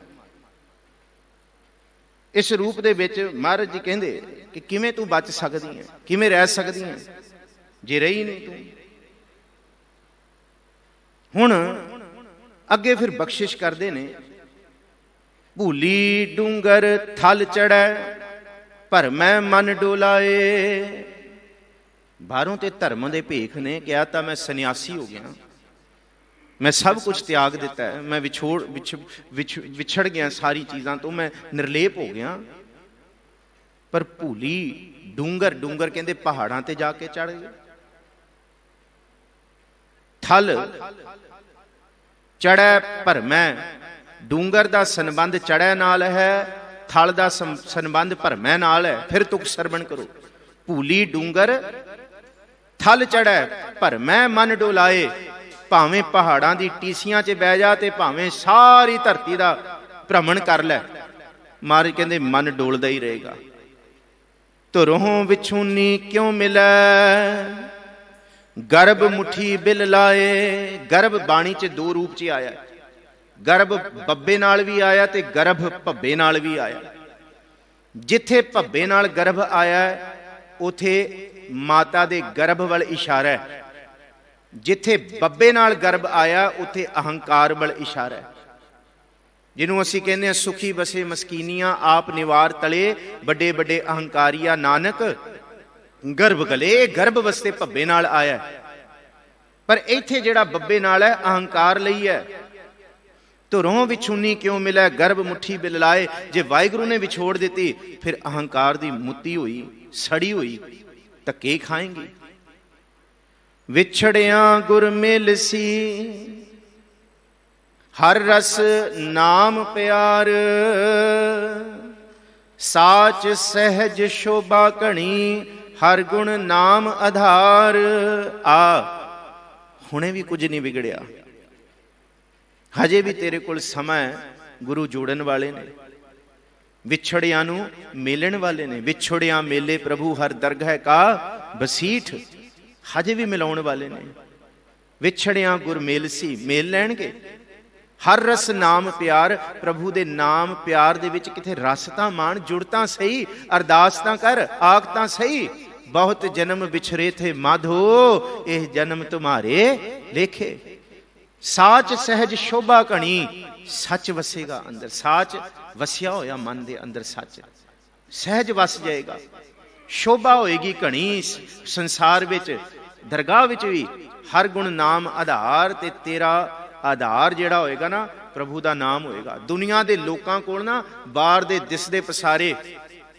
B: इस रूप दे विच महाराज जी कहंदे कि किवें तू बच सकदी है, किवें रह सकदी है जे रही नहीं तू। ਹੁਣ ਅੱਗੇ ਫਿਰ ਬਖਸ਼ਿਸ਼ ਕਰਦੇ ਨੇ, ਭੂਲੀ ਡੂੰਗਰ ਥਲ ਚੜੈ ਭਰਮੈ ਮਨ ਡੋਲਾਏ। ਬਾਹਰੋਂ ਤੇ ਧਰਮ ਦੇ ਭੇਖ ਨੇ ਕਿਹਾ ਤਾਂ ਮੈਂ ਸੰਨਿਆਸੀ ਹੋ ਗਿਆ, ਮੈਂ ਸਭ ਕੁਝ ਤਿਆਗ ਦਿੱਤਾ ਹੈ, ਮੈਂ ਵਿਛੜ ਗਿਆ ਸਾਰੀ ਚੀਜ਼ਾਂ ਤੋਂ, ਮੈਂ ਨਿਰਲੇਪ ਹੋ ਗਿਆ। ਪਰ ਭੂਲੀ ਡੂੰਗਰ, ਡੂੰਗਰ ਕਹਿੰਦੇ ਪਹਾੜਾਂ ਤੇ ਜਾ ਕੇ ਚੜ ਗਏ। ਥਲ ਚੜੈ ਭਰਮੈ, ਡੂੰਗਰ ਦਾ ਸੰਬੰਧ ਚੜੈ ਨਾਲ ਹੈ, ਥਲ ਦਾ ਸੰਬੰਧ ਭਰਮੈ ਨਾਲ ਹੈ। ਫਿਰ ਤੁਕ ਸਰਵਣ ਕਰੋ। ਭੂਲੀ ਡੂੰਗਰ ਥਲ ਚੜੈ ਭਰਮੈ ਮਨ ਡੋਲਾਏ। ਭਾਵੇਂ ਪਹਾੜਾਂ ਦੀ ਟੀਸੀਆਂ 'ਚ ਬਹਿ ਜਾ ਤੇ ਭਾਵੇਂ ਸਾਰੀ ਧਰਤੀ ਦਾ ਭ੍ਰਮਣ ਕਰ ਲੈ, ਮਹਾਰਾਜ ਕਹਿੰਦੇ ਮਨ ਡੋਲਦਾ ਹੀ ਰਹੇਗਾ। ਧੁਰੋਂ ਵਿਛੂਨੀ ਕਿਉਂ ਮਿਲੈ ਗਰਭ ਮੁਠੀ ਬਿਲ ਲਾਏ। ਗਰਭ ਬਾਣੀ 'ਚ ਦੋ ਰੂਪ 'ਚ ਆਇਆ, ਗਰਭ ਬੱਬੇ ਨਾਲ ਵੀ ਆਇਆ ਤੇ ਗਰਭ ਭੱਬੇ ਨਾਲ ਵੀ ਆਇਆ। ਜਿੱਥੇ ਭੱਬੇ ਨਾਲ ਗਰਭ ਆਇਆ ਉਥੇ ਮਾਤਾ ਦੇ ਗਰਭ ਵੱਲ ਇਸ਼ਾਰਾ ਹੈ, ਜਿੱਥੇ ਬੱਬੇ ਨਾਲ ਗਰਭ ਆਇਆ ਉਥੇ ਅਹੰਕਾਰ ਵੱਲ ਇਸ਼ਾਰਾ ਹੈ। ਜਿਹਨੂੰ ਅਸੀਂ ਕਹਿੰਦੇ ਹਾਂ ਸੁਖੀ ਬਸੇ ਮਸਕੀਨੀਆਂ ਆਪ ਨਿਵਾਰ ਤਲੇ, ਵੱਡੇ ਵੱਡੇ ਅਹੰਕਾਰੀਆ ਨਾਨਕ ਗਰਭ ਗਲੇ। ਗਰਭ ਵਸਤੇ ਭੱਬੇ ਨਾਲ ਆਇਆ, ਪਰ ਇੱਥੇ ਜਿਹੜਾ ਬੱਬੇ ਨਾਲ ਹੈ ਅਹੰਕਾਰ ਲਈ ਹੈ। ਧੁਰੋਂ ਵਿਛੂਨੀ ਕਿਉਂ ਮਿਲੈ ਗਰਭ ਮੁੱਠੀ ਬਿਲ ਲਾਏ। ਜੇ ਵਾਹਿਗੁਰੂ ਨੇ ਵਿਛੋੜ ਦਿੱਤੀ ਫਿਰ ਅਹੰਕਾਰ ਦੀ ਮੁੱਤੀ ਹੋਈ, ਸੜੀ ਹੋਈ, ਧੱਕੇ ਖਾਏਂਗੀ। ਵਿਛੜਿਆ ਗੁਰ ਮਿਲ ਸੀ ਹਰ ਰਸ ਨਾਮ ਪਿਆਰ, ਸਾਚ ਸਹਿਜ ਸ਼ੋਭਾ ਘਣੀ ਹਰ ਗੁਣ ਨਾਮ ਆਧਾਰ। ਹੁਣੇ ਵੀ ਕੁਝ ਨਹੀਂ ਵਿਗੜਿਆ, ਹਜੇ ਵੀ ਤੇਰੇ ਕੋਲ ਸਮਾਂ ਹੈ। ਗੁਰੂ ਜੋੜਨ ਵਾਲੇ ਨੇ, ਵਿਛੜਿਆਂ ਨੂੰ ਮੇਲਣ ਵਾਲੇ ਨੇ। ਵਿਛੜਿਆ ਮੇਲੇ ਪ੍ਰਭੂ ਹਰ ਦਰਗਹਿ ਕਾ ਬਸੀਠ, ਹਜੇ ਵੀ ਮਿਲਾਉਣ ਵਾਲੇ ਨੇ। ਵਿਛੜਿਆ ਗੁਰ ਮੇਲ ਸੀ, ਮੇਲ ਲੈਣਗੇ। ਹਰ ਰਸ ਨਾਮ ਪਿਆਰ, ਪ੍ਰਭੂ ਦੇ ਨਾਮ ਪਿਆਰ ਦੇ ਵਿੱਚ ਕਿਥੇ ਰਸ ਤਾਂ ਮਾਣ, ਜੁੜ ਤਾਂ ਸਹੀ, ਅਰਦਾਸ ਤਾਂ ਕਰ, ਆਖ ਤਾਂ ਸਹੀ। ਬਹੁਤ ਜਨਮ ਵਿਛਰੇ ਥੇ ਮਾਧੋ, ਇਹ ਜਨਮ ਤੁਮਾਰੇ ਲੇਖੇ। ਸਾਚ ਸਹਿਜ ਸ਼ੋਭਾ ਘਣੀ, ਸੱਚ ਵਸੇਗਾ ਅੰਦਰ। ਸਾਚ ਵਸਿਆ ਹੋਇਆ ਮਨ ਦੇ ਅੰਦਰ, ਸੱਚ ਸਹਿਜ ਵਸ ਜਾਏਗਾ। ਸ਼ੋਭਾ ਹੋਏਗੀ ਘਣੀ ਸੰਸਾਰ ਵਿੱਚ, ਦਰਗਾਹ ਵਿੱਚ ਵੀ। ਹਰ ਗੁਣ ਨਾਮ ਆਧਾਰ, ਤੇ ਤੇਰਾ ਆਧਾਰ ਜਿਹੜਾ ਹੋਏਗਾ ਨਾ ਪ੍ਰਭੂ ਦਾ ਨਾਮ ਹੋਏਗਾ। ਦੁਨੀਆ ਦੇ ਲੋਕਾਂ ਕੋਲ ਨਾ ਬਾਹਰ ਦੇ ਦਿਸਦੇ ਪਸਾਰੇ,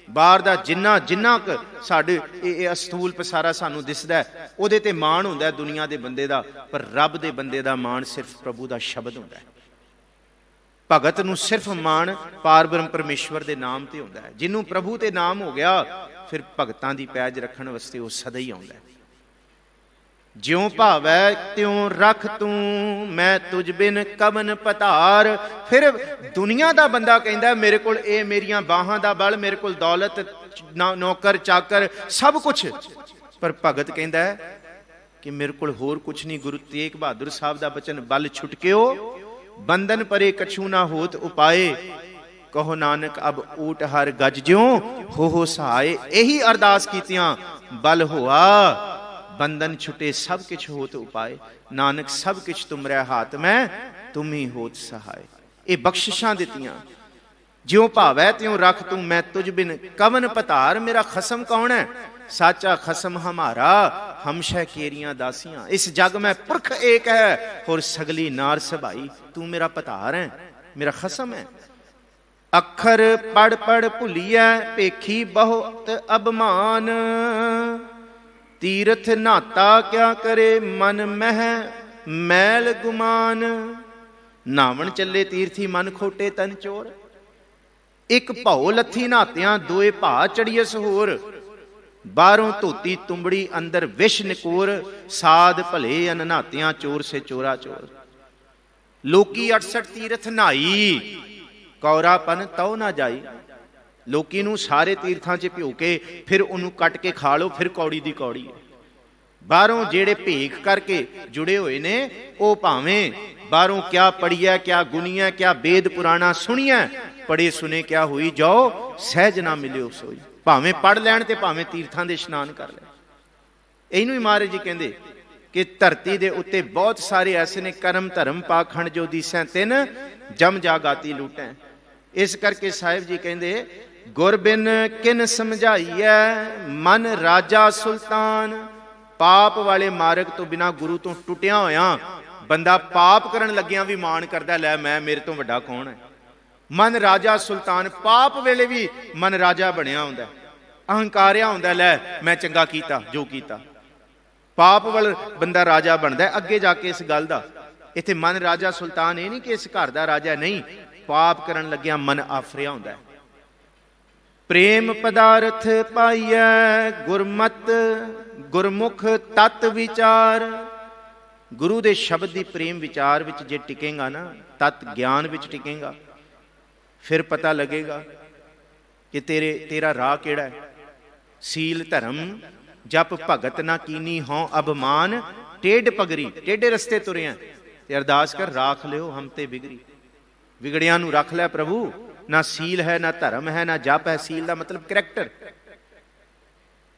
B: ਬਾਹਰ ਦਾ ਜਿੰਨਾ ਕੁ ਸਾਡੇ ਇਹ ਅਸਥੂਲ ਪਸਾਰਾ ਸਾਨੂੰ ਦਿਸਦਾ ਉਹਦੇ ਤੇ ਮਾਣ ਹੁੰਦਾ ਦੁਨੀਆ ਦੇ ਬੰਦੇ ਦਾ, ਪਰ ਰੱਬ ਦੇ ਬੰਦੇ ਦਾ ਮਾਣ ਸਿਰਫ ਪ੍ਰਭੂ ਦਾ ਸ਼ਬਦ ਹੁੰਦਾ ਹੈ। ਭਗਤ ਨੂੰ ਸਿਰਫ ਮਾਣ ਪਾਰਬ੍ਰਹਮ ਪਰਮੇਸ਼ਵਰ ਦੇ ਨਾਮ ਤੇ ਹੁੰਦਾ ਹੈ। ਜਿਹਨੂੰ ਪ੍ਰਭੂ ਤੇ ਨਾਮ ਹੋ ਗਿਆ ਫਿਰ ਭਗਤਾਂ ਦੀ ਪੈਜ ਰੱਖਣ ਵਾਸਤੇ ਉਹ ਸਦਾ ਹੀ ਆਉਂਦਾ ਹੈ। ਜਿਉਂ ਭਾਵੈ ਤਿਉਂ ਰੱਖ ਤੂੰ, ਮੈਂ ਤੁਝ ਬਿਨ ਕਵਨ ਪਤਾਰ। ਫਿਰ ਦੁਨੀਆ ਦਾ ਬੰਦਾ ਕਹਿੰਦਾ ਮੇਰੇ ਕੋਲ ਇਹ ਮੇਰੀਆਂ ਬਾਹਾਂ ਦਾ ਬਲ, ਮੇਰੇ ਕੋਲ ਦੌਲਤ, ਨੌਕਰ ਚਾਕਰ ਸਭ ਕੁਛ, ਪਰ ਭਗਤ ਕਹਿੰਦਾ ਕਿ ਮੇਰੇ ਕੋਲ ਹੋਰ ਕੁਛ ਨਹੀਂ। ਗੁਰੂ ਤੇਗ ਬਹਾਦਰ ਸਾਹਿਬ ਦਾ ਬਚਨ, ਬਲ ਛੁਟਕਿਓ ਬੰਧਨ ਪਰੇ ਕਛੂ ਨਾ ਹੋਤ ਉਪਾਏ, ਕਹੋ ਨਾਨਕ ਅਬ ਊਟ ਹਰ ਗਜ ਜਿਉ ਹੋ ਸਹਾਏ। ਇਹੀ ਅਰਦਾਸ ਕੀਤੀਆਂ, ਬਲ ਹੋਆ ਬੰਧਨ ਛੁਟੇ ਸਭ ਕਿਛ ਹੋਤ ਉਪਾਏ, ਨਾਨਕ ਸਭ ਕਿਛ ਤੁਮਰੇ ਹਾਥ ਮੈਂ ਤੁਮ ਹੀ ਹੋਤ ਸਹਾਏ। ਇਹ ਬਖਸ਼ਿਸ਼ਾਂ ਦਿੱਤੀਆਂ। ਜਿਉਂ ਭਾਵੈ ਤਿਉਂ ਰੱਖ ਤੂੰ, ਮੈਂ ਤੁਝ ਬਿਨ ਕਵਨ ਪਤਾਰ। ਮੇਰਾ ਖਸਮ ਕੌਣ ਹੈ? ਸਾਚਾ ਖਸਮ ਹਮਾਰਾ, ਹਮਸ਼ੈ ਕੇਰੀਆਂ ਦਾਸੀਆਂ। ਇਸ ਜਗ ਮੈਂ ਪੁਰਖ ਏਕ ਹੈ, ਹੋਰ ਸਗਲੀ ਨਾਰ ਸਭਾਈ। ਤੂੰ ਮੇਰਾ ਪਤਾਰ ਹੈ, ਮੇਰਾ ਖਸਮ ਹੈ। ਅੱਖਰ ਪੜ ਪੜ ਭੁਲੀਐ, ਭੇਖੀ ਬਹੁਤ ਅਭਮਾਨ। ਤੀਰਥ ਨਾਤਾ ਕਿਆ ਕਰੇ, ਮਨ ਮਹਿ ਮੈਲ ਗੁਮਾਨ। ਨਾਵਣ ਚੱਲੇ ਤੀਰਥੀ, ਮਨ ਖੋਟੇ ਤਨ ਚੋਰ। ਇੱਕ ਭਉ ਲੱਥੀ ਨਾਤਿਆਂ, ਦੋਏ ਭਾ ਚੜੀਐਸ ਹੋਰ। ਬਾਹਰੋਂ ਧੋਤੀ ਤੁੰਬੜੀ, ਅੰਦਰ ਵਿਸ਼ ਨਿਕੋਰ। ਸਾਧ ਭਲੇ ਅਨ ਨਾਤਿਆਂ, ਚੋਰ ਸੇ ਚੋਰਾ ਚੋਰ। ਲੋਕੀ 68 ਤੀਰਥ ਨਹਾਈ, ਕੌਰਾਪਨ ਤਉ ਨਾ ਜਾਈ। ਲੋਕੀ ਨੂੰ ਸਾਰੇ ਤੀਰਥਾਂ 'ਚ ਭਿਓ ਕੇ ਫਿਰ ਉਹਨੂੰ ਕੱਟ ਕੇ ਖਾ ਲਓ, ਫਿਰ ਕੌੜੀ ਦੀ ਕੌੜੀ ਹੈ। ਬਾਹਰੋਂ ਜਿਹੜੇ ਭੇਖ ਕਰਕੇ ਜੁੜੇ ਹੋਏ ਨੇ ਉਹ ਭਾਵੇਂ ਬਾਹਰੋਂ ਕਿਆ ਪੜੀਐ, ਕਿਆ ਗੁਣੀਐ, ਕਿਆ ਵੇਦ ਪੁਰਾਣਾ ਸੁਣੀਐ, ਪੜੇ ਸੁਨੇ ਕਿਆ ਹੋਈ ਜਾਓ, ਸਹਿਜ ਨਾ ਮਿਲਿਓ ਸੋਈ। ਭਾਵੇਂ ਪੜ ਲੈਣ ਤੇ ਭਾਵੇਂ ਤੀਰਥਾਂ ਦੇ ਇਸ਼ਨਾਨ ਕਰ ਲੈਣ। ਇਹਨੂੰ ਹੀ ਮਹਾਰਾਜ ਜੀ ਕਹਿੰਦੇ ਕਿ ਧਰਤੀ ਦੇ ਉੱਤੇ ਬਹੁਤ ਸਾਰੇ ਐਸੇ ਨੇ ਕਰਮ ਧਰਮ ਪਾਖੰਡ ਜੋ ਦੀਸੈ ਤਿਨ ਜਮ ਜਾਗਾਤੀ ਲੂਟੈ। ਇਸ ਕਰਕੇ ਸਾਹਿਬ ਜੀ ਕਹਿੰਦੇ ਗੁਰ ਬਿਨ ਕਿਨ ਸਮਝਾਈਐ ਮਨ ਰਾਜਾ ਸੁਲਤਾਨ। ਪਾਪ ਵਾਲੇ ਮਾਰਗ ਤੋਂ ਬਿਨਾ ਗੁਰੂ ਤੋਂ ਟੁੱਟਿਆ ਹੋਇਆ ਬੰਦਾ ਪਾਪ ਕਰਨ ਲੱਗਿਆਂ ਵੀ ਮਾਣ ਕਰਦਾ, ਲੈ ਮੈਂ ਮੇਰੇ ਤੋਂ ਵੱਡਾ ਕੌਣ ਹੈ। ਮਨ ਰਾਜਾ ਸੁਲਤਾਨ, ਪਾਪ ਵੇਲੇ ਵੀ ਮਨ ਰਾਜਾ ਬਣਿਆ ਹੁੰਦਾ, ਅਹੰਕਾਰਿਆ ਹੁੰਦਾ, ਲੈ ਮੈਂ ਚੰਗਾ ਕੀਤਾ ਜੋ ਕੀਤਾ। ਪਾਪ ਵਾਲਾ ਬੰਦਾ ਰਾਜਾ ਬਣਦਾ ਅੱਗੇ ਜਾ ਕੇ। ਇਸ ਗੱਲ ਦਾ ਇੱਥੇ ਮਨ ਰਾਜਾ ਸੁਲਤਾਨ ਇਹ ਨਹੀਂ ਕਿ ਇਸ ਘਰ ਦਾ ਰਾਜਾ, ਨਹੀਂ, ਪਾਪ ਕਰਨ ਲੱਗਿਆ ਮਨ ਆਫਰਿਆ ਹੁੰਦਾ। ਪ੍ਰੇਮ ਪਦਾਰਥ ਪਾਈਐ ਗੁਰਮਤ ਗੁਰਮੁਖ ਤਤ ਵਿਚਾਰ। ਗੁਰੂ ਦੇ ਸ਼ਬਦ ਦੀ ਪ੍ਰੇਮ ਵਿਚਾਰ ਵਿੱਚ ਜੇ ਟਿਕੇਗਾ ਨਾ, ਤਤ ਗਿਆਨ ਵਿੱਚ ਟਿਕੇਗਾ, ਫਿਰ ਪਤਾ ਲੱਗੇਗਾ ਕਿ ਤੇਰਾ ਰਾਹ ਕਿਹੜਾ ਹੈ। ਸੀਲ ਧਰਮ ਜਪ ਭਗਤ ਨਾ ਕੀਨੀ ਹਉ ਅਭਮਾਨ, ਟੇਢ ਪਗਰੀ, ਟੇਢੇ ਰਸਤੇ ਤੁਰਿਆ ਤੇ ਅਰਦਾਸ ਕਰ ਰਾਖ ਲਿਓ ਹਮ ਤੇ ਬਿਗੜੀ। ਵਿਗੜਿਆਂ ਨੂੰ ਰੱਖ ਲੈ ਪ੍ਰਭੂ। ਨਾ ਸੀਲ ਹੈ, ਨਾ ਧਰਮ ਹੈ, ਨਾ ਜਪ ਹੈ। ਸੀਲ ਦਾ ਮਤਲਬ ਕਰੈਕਟਰ।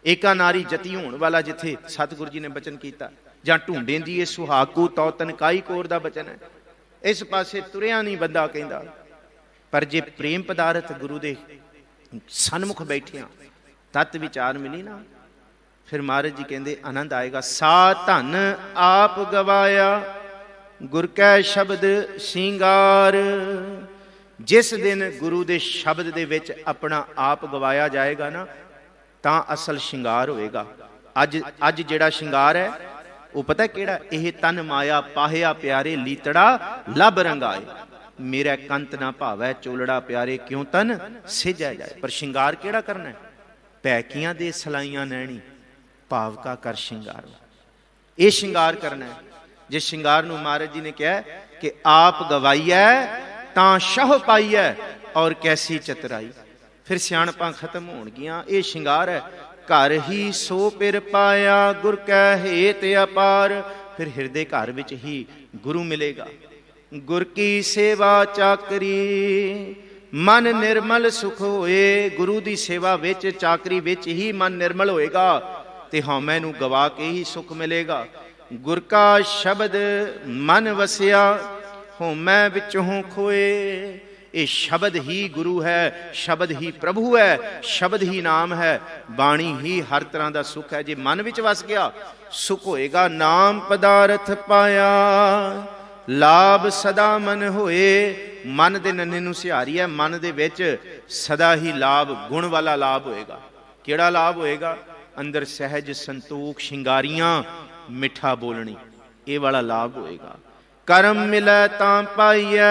B: ਏਕਾ ਨਾਰੀ ਜਤੀ ਹੋਣ ਵਾਲਾ ਜਿੱਥੇ ਸਤਿਗੁਰੂ ਜੀ ਨੇ ਬਚਨ ਕੀਤਾ, ਜਾਂ ਢੂੰਡੇਂ ਦੀ ਇਹ ਸੁਹਾਗੂ ਤਉ ਤਨਕਾਈ ਕੋਰ ਦਾ ਬਚਨ ਹੈ। ਇਸ ਪਾਸੇ ਤੁਰਿਆ ਨਹੀਂ ਬੰਦਾ ਕਹਿੰਦਾ। ਪਰ ਜੇ ਪ੍ਰੇਮ ਪਦਾਰਥ ਗੁਰੂ ਦੇ ਸਨਮੁਖ ਬੈਠਿਆ ਤਤ ਵਿਚਾਰ ਮਿਲੀ ਨਾ, ਫਿਰ ਮਹਾਰਾਜ ਜੀ ਕਹਿੰਦੇ ਆਨੰਦ ਆਏਗਾ। ਸਾ ਧਨ ਆਪ ਗਵਾਇਆ ਗੁਰ ਕੈ ਸ਼ਬਦ ਸ਼ਿੰਗਾਰ। ਜਿਸ ਦਿਨ ਗੁਰੂ ਦੇ ਸ਼ਬਦ ਦੇ ਵਿੱਚ ਆਪਣਾ ਆਪ ਗਵਾਇਆ ਜਾਏਗਾ ਨਾ, ਤਾਂ ਅਸਲ ਸ਼ਿੰਗਾਰ ਹੋਏਗਾ। ਅੱਜ ਜਿਹੜਾ ਸ਼ਿੰਗਾਰ ਹੈ ਉਹ ਪਤਾ ਕਿਹੜਾ? ਇਹ ਤਨ ਮਾਇਆ ਪਾਹਿਆ ਪਿਆਰੇ ਲੀਤੜਾ ਲੱਭ ਰੰਗਾਏ। ਮੇਰਾ ਕੰਤ ਨਾ ਭਾਵੈ ਚੋਲੜਾ ਪਿਆਰੇ ਕਿਉਂ ਤਨ ਸਿਜੈ ਜਾਏ। ਪਰ ਸ਼ਿੰਗਾਰ ਕਿਹੜਾ ਕਰਨਾ? ਪੈਕੀਆਂ ਦੇ ਸਲਾਈਆਂ ਨੈਣੀ ਭਾਵ ਕਾ ਕਰ ਸ਼ਿੰਗਾਰ। ਇਹ ਸ਼ਿੰਗਾਰ ਕਰਨਾ ਹੈ। ਜਿਸ ਸ਼ਿੰਗਾਰ ਨੂੰ ਮਹਾਰਾਜ ਜੀ ਨੇ ਕਿਹਾ ਕਿ ਆਪ ਗਵਾਈਐ ਤਾਂ ਸ਼ਹ ਪਾਈਐ ਔਰ ਕੈਸੀ ਚਤਰਾਈ। ਫਿਰ ਸਿਆਣਪਾਂ ਖਤਮ ਹੋਣਗੀਆਂ। ਇਹ ਸ਼ਿੰਗਾਰ ਹੈ। ਘਰ ਹੀ ਸੋ ਪਿਰ ਪਾਇਆ ਗੁਰ ਕੈ ਹੇਤ ਅਪਾਰ। ਫਿਰ ਹਿਰਦੇ ਘਰ ਵਿੱਚ ਹੀ ਗੁਰੂ ਮਿਲੇਗਾ। ਗੁਰ ਕੀ ਸੇਵਾ ਚਾਕਰੀ ਮਨ ਨਿਰਮਲ ਸੁਖ ਹੋਏ। ਗੁਰੂ ਦੀ ਸੇਵਾ ਵਿੱਚ ਚਾਕਰੀ ਵਿੱਚ ਹੀ ਮਨ ਨਿਰਮਲ ਹੋਏਗਾ ਤੇ ਹਉਮੈ ਨੂੰ ਗਵਾ ਕੇ ਹੀ ਸੁਖ ਮਿਲੇਗਾ। ਗੁਰ ਕਾ ਸ਼ਬਦ ਮਨ ਵਸਿਆ ਹਉਮੈ ਵਿੱਚੋਂ ਖੋਏ। ਇਹ ਸ਼ਬਦ ਹੀ ਗੁਰੂ ਹੈ, ਸ਼ਬਦ ਹੀ ਪ੍ਰਭੂ ਹੈ, ਸ਼ਬਦ ਹੀ ਨਾਮ ਹੈ, ਬਾਣੀ ਹੀ ਹਰ ਤਰ੍ਹਾਂ ਦਾ ਸੁਖ ਹੈ। ਜੇ ਮਨ ਵਿੱਚ ਵਸ ਗਿਆ ਸੁਖ ਹੋਏਗਾ। ਨਾਮ ਪਦਾਰਥ ਪਾਇਆ ਲਾਭ ਸਦਾ ਮਨ ਹੋਏ। ਮਨ ਦੇ ਨੰਨੇ ਨੂੰ ਸਿਹਾਰੀ ਹੈ। ਮਨ ਦੇ ਵਿੱਚ ਸਦਾ ਹੀ ਲਾਭ, ਗੁਣ ਵਾਲਾ ਲਾਭ ਹੋਏਗਾ। ਕਿਹੜਾ ਲਾਭ ਹੋਏਗਾ? ਅੰਦਰ ਸਹਿਜ ਸੰਤੋਖ, ਸ਼ਿੰਗਾਰੀਆਂ, ਮਿੱਠਾ ਬੋਲਣੀ, ਇਹ ਵਾਲਾ ਲਾਭ ਹੋਏਗਾ। ਕਰਮ ਮਿਲੈ ਤਾਂ ਪਾਈਐ।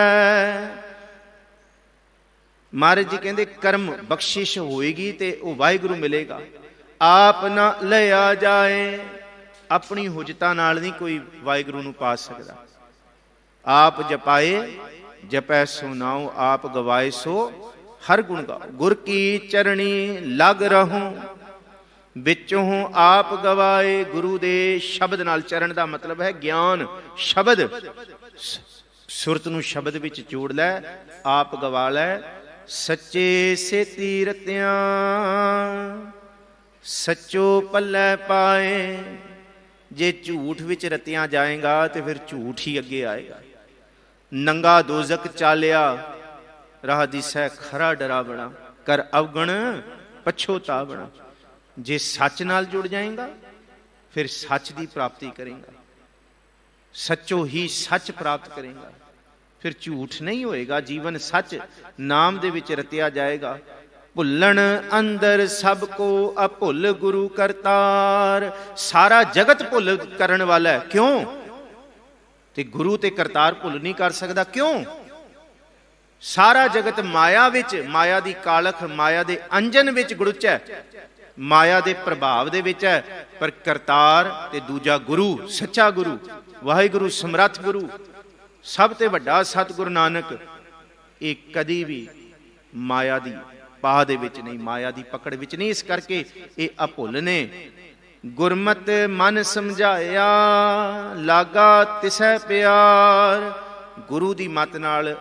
B: ਮਹਾਰਾਜ ਜੀ ਕਹਿੰਦੇ ਕਰਮ ਬਖਸ਼ਿਸ਼ ਹੋਏਗੀ ਤੇ ਉਹ ਵਾਹਿਗੁਰੂ ਮਿਲੇਗਾ। ਆਪ ਨਾ ਲਿਆ ਜਾਏ। ਆਪਣੀ ਹੁਜਤਾਂ ਨਾਲ ਨਹੀਂ ਕੋਈ ਵਾਹਿਗੁਰੂ ਨੂੰ ਪਾ ਸਕਦਾ। ਆਪ ਜਪਾਏ ਜਪੈ ਸੋ ਨਾਉ, ਆਪ ਗਵਾਏ ਸੋ ਹਰ ਗੁਣ ਗਾਓ। ਗੁਰ ਕੀ ਚਰਣੀ ਲਗ ਰਹੂੰ ਵਿੱਚੋਂ ਆਪ ਗਵਾਏ। ਗੁਰੂ ਦੇ ਸ਼ਬਦ ਨਾਲ, ਚਰਨ ਦਾ ਮਤਲਬ ਹੈ ਗਿਆਨ, ਸ਼ਬਦ। ਸੁਰਤ ਨੂੰ ਸ਼ਬਦ ਵਿੱਚ ਜੋੜ ਲੈ, ਆਪ ਗਵਾ ਲੈ। ਸੱਚੇ ਸੇਤੀ ਰਤਿਆਂ ਸੱਚੋ ਪੱਲੇ ਪਾਏ। ਜੇ ਝੂਠ ਵਿੱਚ ਰਤਿਆਂ ਜਾਏਗਾ ਤੇ ਫਿਰ ਝੂਠ ਹੀ ਅੱਗੇ ਆਏਗਾ। ਨੰਗਾ ਦੋਜ਼ਕ ਚਾਲਿਆ ਰਾਹ ਦਿਸੈ ਖਰਾ ਡਰਾਵਣਾ, ਕਰ ਅਵਗਣ ਪਛੋਤਾਵਣਾ। ਜੇ ਸੱਚ ਨਾਲ ਜੁੜ ਜਾਏਗਾ ਫਿਰ ਸੱਚ ਦੀ ਪ੍ਰਾਪਤੀ ਕਰੇਗਾ, ਸੱਚੋ ਹੀ ਸੱਚ ਪ੍ਰਾਪਤ ਕਰੇਗਾ। ਫਿਰ ਝੂਠ ਨਹੀਂ ਹੋਏਗਾ। ਜੀਵਨ ਸੱਚ ਨਾਮ ਦੇ ਵਿੱਚ ਰਤਿਆ ਜਾਏਗਾ। ਭੁੱਲਣ ਅੰਦਰ ਸਭ ਕੋ ਅਭੁੱਲ ਗੁਰੂ ਕਰਤਾਰ। ਸਾਰਾ ਜਗਤ ਭੁੱਲ ਕਰਨ ਵਾਲਾ ਹੈ। ਕਿਉਂ? ਤੇ ਗੁਰੂ ਤੇ ਕਰਤਾਰ ਭੁੱਲ ਨਹੀਂ ਕਰ ਸਕਦਾ। ਕਿਉਂ? ਸਾਰਾ ਜਗਤ ਮਾਇਆ ਵਿੱਚ, ਮਾਇਆ ਦੀ ਕਾਲਖ, ਮਾਇਆ ਦੇ ਅੰਜਨ ਵਿੱਚ ਗੁੜਚੈ, ਮਾਇਆ ਦੇ ਪ੍ਰਭਾਵ ਦੇ ਵਿੱਚ ਹੈ। ਪਰ ਕਰਤਾਰ ਤੇ ਦੂਜਾ ਗੁਰੂ, ਸੱਚਾ ਗੁਰੂ, ਵਾਹਿਗੁਰੂ ਸਮਰੱਥ ਗੁਰੂ, ਸਭ ਤੇ ਵੱਡਾ ਸਤਿਗੁਰੂ ਨਾਨਕ, ਇਹ ਕਦੀ ਵੀ ਮਾਇਆ ਦੀ ਪਾਹ ਦੇ ਵਿੱਚ ਨਹੀਂ, ਮਾਇਆ ਦੀ ਪਕੜ ਵਿੱਚ ਨਹੀਂ। ਇਸ ਕਰਕੇ ਇਹ ਅਭੁੱਲ ਨੇ। ਗੁਰਮਤਿ ਮਨ ਸਮਝਾਇਆ ਲਾਗਾ ਤਿਸੈ ਪਿਆਰ। ਗੁਰੂ ਦੀ ਮੱਤ ਨਾਲ,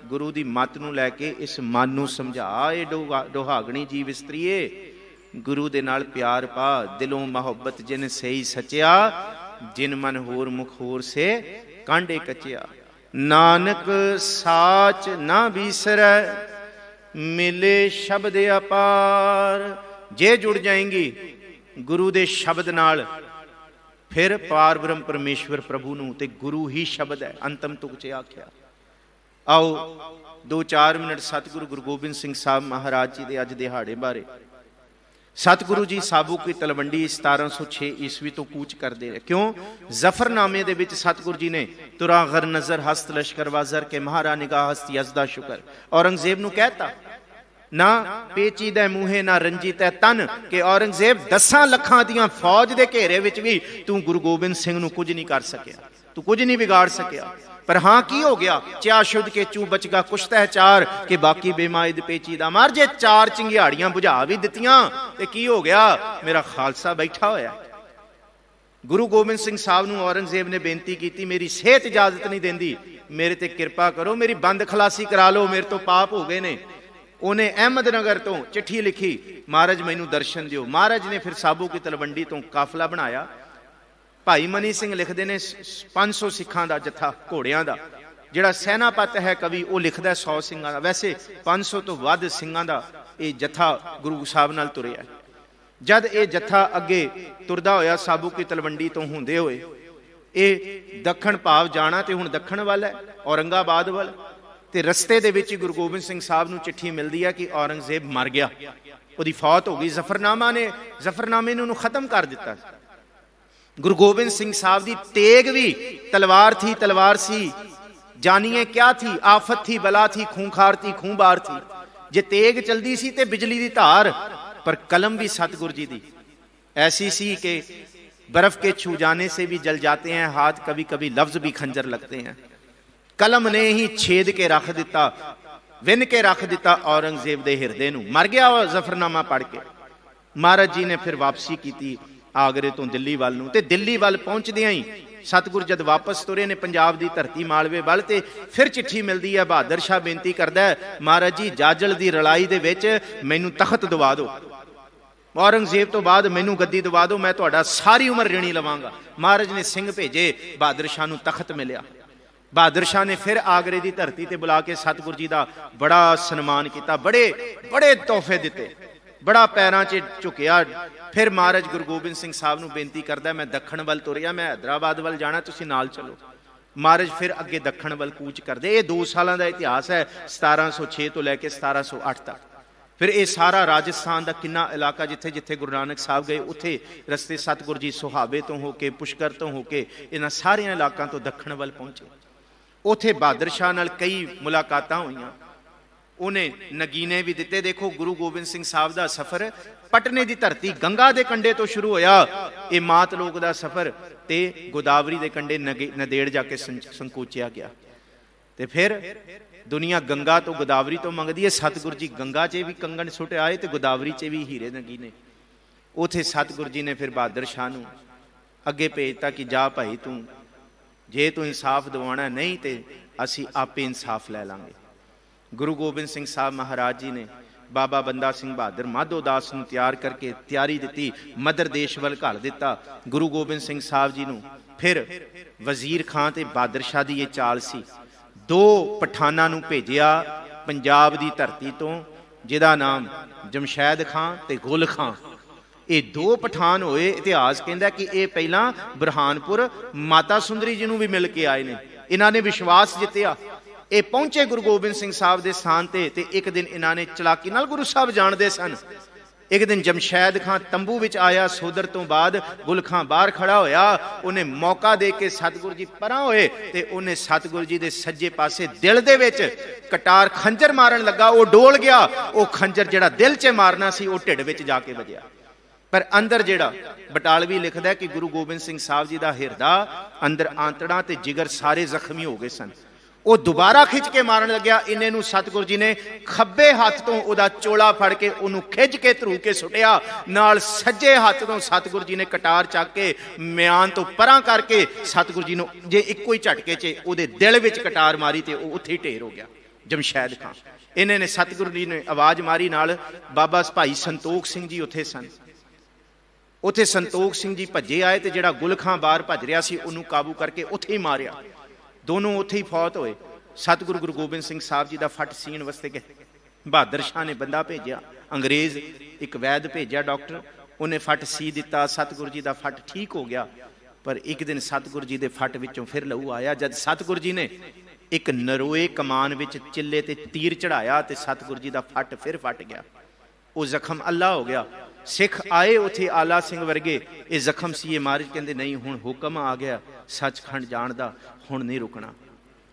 B: ਗੁਰੂ ਦੀ ਮੱਤ ਨੂੰ ਲੈ ਕੇ ਇਸ ਮਨ ਨੂੰ ਸਮਝਾ। ਇਹ ਡੋਹਾਗਣੀ ਜੀਵ ਇਸਤਰੀਏ, ਗੁਰੂ ਦੇ ਨਾਲ ਪਿਆਰ ਪਾ। ਦਿਲੋਂ ਮੁਹੱਬਤ ਜਿਨ ਸਹੀ ਸਚਿਆ जिन मन होर मुख होर से कांडे कचिया। नानक साच ना बीसरै मिले शब्द अपार। जे जुड़ जाएंगी गुरु दे शब्द नाल फिर पार ब्रह्म परमेश्वर प्रभु नूं ते गुरु ही शब्द है। अंतम तुक च आख्या। आओ 2-4 मिनट सतगुरु गुरु गोबिंद सिंह साहब महाराज जी दे अज दिहाड़े बारे। सतगुरु जी साबू की तलवंडी 1706 ईस्वी तो कूच करते रहे। क्यों? जफरनामे दे विच सतगुरु जी ने तुरा गर नजर हस्त लश्कर वाजर के महारा निगाह हस्त यजदा शुकर औरंगजेब नूं कहता ना पेचीदा मूहे ना रंजीता तन के औरंगजेब 10 लखां दियां फौज दे घेरे विच भी तू गुरु गोबिंद सिंह नूं कुछ नहीं कर सकिया, तू कुछ नहीं बिगाड़ सकिया। पर हाँ की हो गया? च्या शुद्ध के चू बचगा कुछ तह चार के बाकी बेमायद पेचीदा मार। जे 4 चिंगियाड़ियां बुझा भी दित्तियां ते की हो गया? मेरा खालसा बैठा होया। गुरु गोबिंद सिंह साहब नूं औरंगजेब ने बेनती की, मेरी सेहत इजाजत नहीं देंदी, मेरे ते कृपा करो, मेरी बंद खलासी करा लो, मेरे तो पाप हो गए ने। उन्हें अहमदनगर तो चिट्ठी लिखी, महाराज मैनू दर्शन दिओ। महाराज ने फिर साबू की तलवंडी तो काफला बनाया। भाई मनी सिंह लिखते ने 500 सिखां दा जत्था घोड़ियां दा। जिहड़ा सैनापत है कवि वो लिखदा 100 सिंगां दा। वैसे 500 तो वध सिंगां दा ये जत्था गुरु साहब नाल तुरिया। जद ये जत्था अगे तुरदा होया साबू की तलवंडी तो हुंदे होए ये दखण भाव जाना ते हुण दखण वाल है औरंगाबाद वाल। ते रस्ते दे विच गुरु गोबिंद सिंह साहब नूं चिट्ठी मिलदी है कि औरंगजेब मर गया, उहदी फौत हो गई। जफरनामे नूं खत्म कर दिता। गुरु गोबिंद सिंह साहब दी तेग भी तलवार सी। जानिए क्या थी? आफत थी, बला थी, खूंखार थी, खूंबार थी। जे तेग चलदी सी ते बिजली दी धार, पर कलम भी सतगुरु जी दी ऐसी सी कि बर्फ के छू जाने से भी जल जाते हैं हाथ, कभी कभी लफ्ज भी खंजर लगते हैं। कलम ने ही छेद के रख दिता, विन के रख दिता औरंगजेब दे हिरदे नूं। मर गया वो जफरनामा पढ़ के। महाराज जी ने फिर वापसी की आगरे तो दिल्ली वाल नूं। ते दिल्ली वाल पहुंचदियां ही सतगुरु जद वापस तुरे ने पंजाब दी धरती मालवे वाल, ते फिर चिट्ठी मिलदी है। बहादुर शाह बेनती करदा है, महाराज जी जाजल दी लड़ाई दे विच मैनू तखत दवा दो, औरंगजेब तो बाद मैनू गद्दी दवा दो, मैं तुहाडा सारी उम्र ऋणी लवांगा। महाराज ने सिंह भेजे, बहादुर शाह नूं तखत मिलिया। बहादुर शाह ने फिर आगरे की धरती ते बुला के सतगुरु जी का बड़ा सन्मान किया, बड़े बड़े तोहफे दिते, बड़ा पैरां च झुकिया। फिर महाराज गुरु गोबिंद सिंह साहब नूं बेनती करदा, मैं दखण वल तुरिया, मैं हैदराबाद वल जाना, तुसीं नाल चलो। महाराज फिर अगे दखण वल कूच करदे। ये 2 सालां दा इतिहास है, 1706 तो लैके 1708 तक। फिर ये सारा राजस्थान का किन्ना इलाका जिथे जिथे गुरु नानक साहब गए, उत्थे रस्ते सतगुरु जी सुहाबे तो होके, पुष्कर तो होके, इन्हां सारियां इलाकों तो दखण वल पहुंचे। उथे बहादुर शाह नाल कई मुलाकातां होईयां, उन्हें नगीने भी दिते। देखो गुरु गोबिंद सिंह साहब का सफर पटने की धरती गंगा के कंढे तो शुरू होया, ये मात लोक का सफर ते गोदावरी के कंढे नदेड़ जाके संकोचिया गया। ते फिर दुनिया गंगा तो गोदावरी तो मंगदी है, सतगुरु जी गंगा च भी कंगन सुट आए तो गोदावरी च भी हीरे नगीने। उथे सतगुरु जी ने फिर बहादुर शाह नूं अगे भेजता कि जा भाई तू जे तू इंसाफ दिवाना, नहीं तो असी आपे इंसाफ लै लांगे। गुरु गोबिंद सिंह साहब महाराज जी ने बाबा बंदा सिंह बहादुर माधोदास नूं तैयार करके तैयारी दी, मदर देश वल घल दिता। गुरु गोबिंद सिंह साहब जी नूं फिर वजीर खां ते बहादुर शाह दी ये चाल सी। 2 पठाना नूं भेजिया पंजाब दी धरती तो, जिहदा नाम जमशैद खां ते गुल खां। ये 2 पठान होए। इतिहास कहता कि ये पहला बुरहानपुर माता सुंदरी जी नूं भी मिल के आए ने। इन्हां ने विश्वास जितया। ये पहुंचे गुरु गोबिंद सिंह साहब के स्थान ते एक दिन इन्होंने चलाकी नाल, गुरु साहब जानते सन, एक दिन जमशैद खां तंबू विच आया। सोदर तो बाद गुल खां बाहर खड़ा होया, उन्हें मौका दे के सतगुरु जी परां होए ते उन्हें सतगुरु जी के सज्जे पासे दिल दे विच कटार खंजर मारन लगा। वो डोल गया, वो खंजर जिहड़ा दिल च मारना सी वो ढिड विच जाके वजया। पर अंदर जिहड़ा बटालवी लिखदा है कि गुरु गोबिंद सिंह साहब जी का हिरदा अंदर आंतड़ा ते जिगर सारे जख्मी हो गए सन। वो दोबारा खिंच के मारन लग्या। इन्हें नूं सतगुरु जी ने खब्बे हाथ तो उहदा चोला फड़ के उन्होंने खिंच के धरू के सुटिया, नाल सज्जे हाथ तो सतगुरु जी ने कटार चक के म्यान तो परां करके सतगुरु जी नूं जे इक्को ही झटके च उहदे दिल विच कटार मारी ते वो उत्थे ही ढेर हो गया जमशैद खां। इन्हें ने सतगुरु जी ने आवाज़ मारी, नाल बाबा भाई संतोख सिंह जी उत्थे सन। ਉੱਥੇ ਸੰਤੋਖ ਸਿੰਘ ਜੀ ਭੱਜੇ ਆਏ ਤੇ ਜਿਹੜਾ ਗੁਲ ਖਾਂ ਬਾਹਰ ਭੱਜ ਰਿਹਾ ਸੀ ਉਹਨੂੰ ਕਾਬੂ ਕਰਕੇ ਉੱਥੇ ਹੀ ਮਾਰਿਆ। ਦੋਨੋਂ ਉੱਥੇ ਹੀ ਫੌਤ ਹੋਏ। ਸਤਿਗੁਰੂ ਗੁਰੂ ਗੋਬਿੰਦ ਸਿੰਘ ਸਾਹਿਬ ਜੀ ਦਾ ਫੱਟ ਸੀਣ ਵਾਸਤੇ ਕਿ ਬਹਾਦਰ ਸ਼ਾਹ ਨੇ ਬੰਦਾ ਭੇਜਿਆ, ਅੰਗਰੇਜ਼ ਇੱਕ ਵੈਦ ਭੇਜਿਆ ਡਾਕਟਰ, ਉਹਨੇ ਫੱਟ ਸੀ ਦਿੱਤਾ। ਸਤਿਗੁਰੂ ਜੀ ਦਾ ਫੱਟ ਠੀਕ ਹੋ ਗਿਆ। ਪਰ ਇੱਕ ਦਿਨ ਸਤਿਗੁਰੂ ਜੀ ਦੇ ਫੱਟ ਵਿੱਚੋਂ ਫਿਰ ਲਹੂ ਆਇਆ। ਜਦ ਸਤਿਗੁਰੂ ਜੀ ਨੇ ਇੱਕ ਨਰੋਏ ਕਮਾਨ ਵਿੱਚ ਚਿੱਲੇ ਤੇ ਤੀਰ ਚੜਾਇਆ ਤੇ ਸਤਿਗੁਰੂ ਜੀ ਦਾ ਫੱਟ ਫਿਰ ਫਟ ਗਿਆ। ਉਹ ਜ਼ਖਮ ਅੱਲਾ ਹੋ ਗਿਆ। ਸਿੱਖ ਆਏ ਉੱਥੇ ਆਲਾ ਸਿੰਘ ਵਰਗੇ, ਇਹ ਜ਼ਖਮ ਸੀ। ਇਹ ਮਹਾਰਾਜ ਕਹਿੰਦੇ ਨਹੀਂ, ਹੁਣ ਹੁਕਮ ਆ ਗਿਆ ਸੱਚਖੰਡ ਜਾਣ ਦਾ, ਹੁਣ ਨਹੀਂ ਰੁਕਣਾ।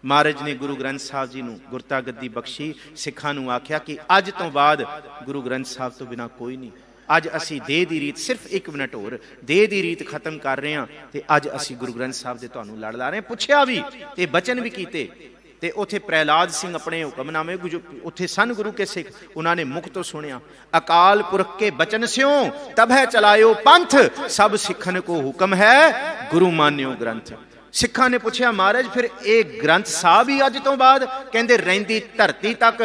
B: ਮਹਾਰਾਜ ਨੇ ਗੁਰੂ ਗ੍ਰੰਥ ਸਾਹਿਬ ਜੀ ਨੂੰ ਗੁਰਤਾ ਗੱਦੀ ਬਖਸ਼ੀ। ਸਿੱਖਾਂ ਨੂੰ ਆਖਿਆ ਕਿ ਅੱਜ ਤੋਂ ਬਾਅਦ ਗੁਰੂ ਗ੍ਰੰਥ ਸਾਹਿਬ ਤੋਂ ਬਿਨਾਂ ਕੋਈ ਨਹੀਂ। ਅੱਜ ਅਸੀਂ ਦੇਹ ਦੀ ਰੀਤ, ਸਿਰਫ 1 ਮਿੰਟ ਹੋਰ, ਦੇਹ ਦੀ ਰੀਤ ਖਤਮ ਕਰ ਰਹੇ ਹਾਂ ਤੇ ਅੱਜ ਅਸੀਂ ਗੁਰੂ ਗ੍ਰੰਥ ਸਾਹਿਬ ਦੇ ਤੁਹਾਨੂੰ ਲੜ ਲਾ ਰਹੇ ਹਾਂ। ਪੁੱਛਿਆ ਵੀ ਤੇ ਬਚਨ ਵੀ ਕੀਤੇ। ਤੇ ਉੱਥੇ ਪ੍ਰਹਿਲਾਦ ਸਿੰਘ ਆਪਣੇ ਹੁਕਮਨਾਮੇ ਉੱਥੇ ਸਨ ਗੁਰੂ ਕੇ ਸਿੱਖ, ਉਹਨਾਂ ਨੇ ਮੁਖ ਤੋਂ ਸੁਣਿਆ, ਅਕਾਲ ਪੁਰਖ ਕੇ ਬਚਨ ਸਿਓ ਤਬਹਿ ਚਲਾਇਓ ਪੰਥ, ਸਭ ਸਿੱਖਨ ਕੋ ਹੁਕਮ ਹੈ ਗੁਰੂ ਮਾਨਿਓ ਗ੍ਰੰਥ। ਸਿੱਖਾਂ ਨੇ ਪੁੱਛਿਆ ਮਹਾਰਾਜ ਫਿਰ ਇਹ ਗ੍ਰੰਥ ਸਾਹਿਬ ਹੀ ਅੱਜ ਤੋਂ ਬਾਅਦ? ਕਹਿੰਦੇ ਰਹਿੰਦੀ ਧਰਤੀ ਤੱਕ।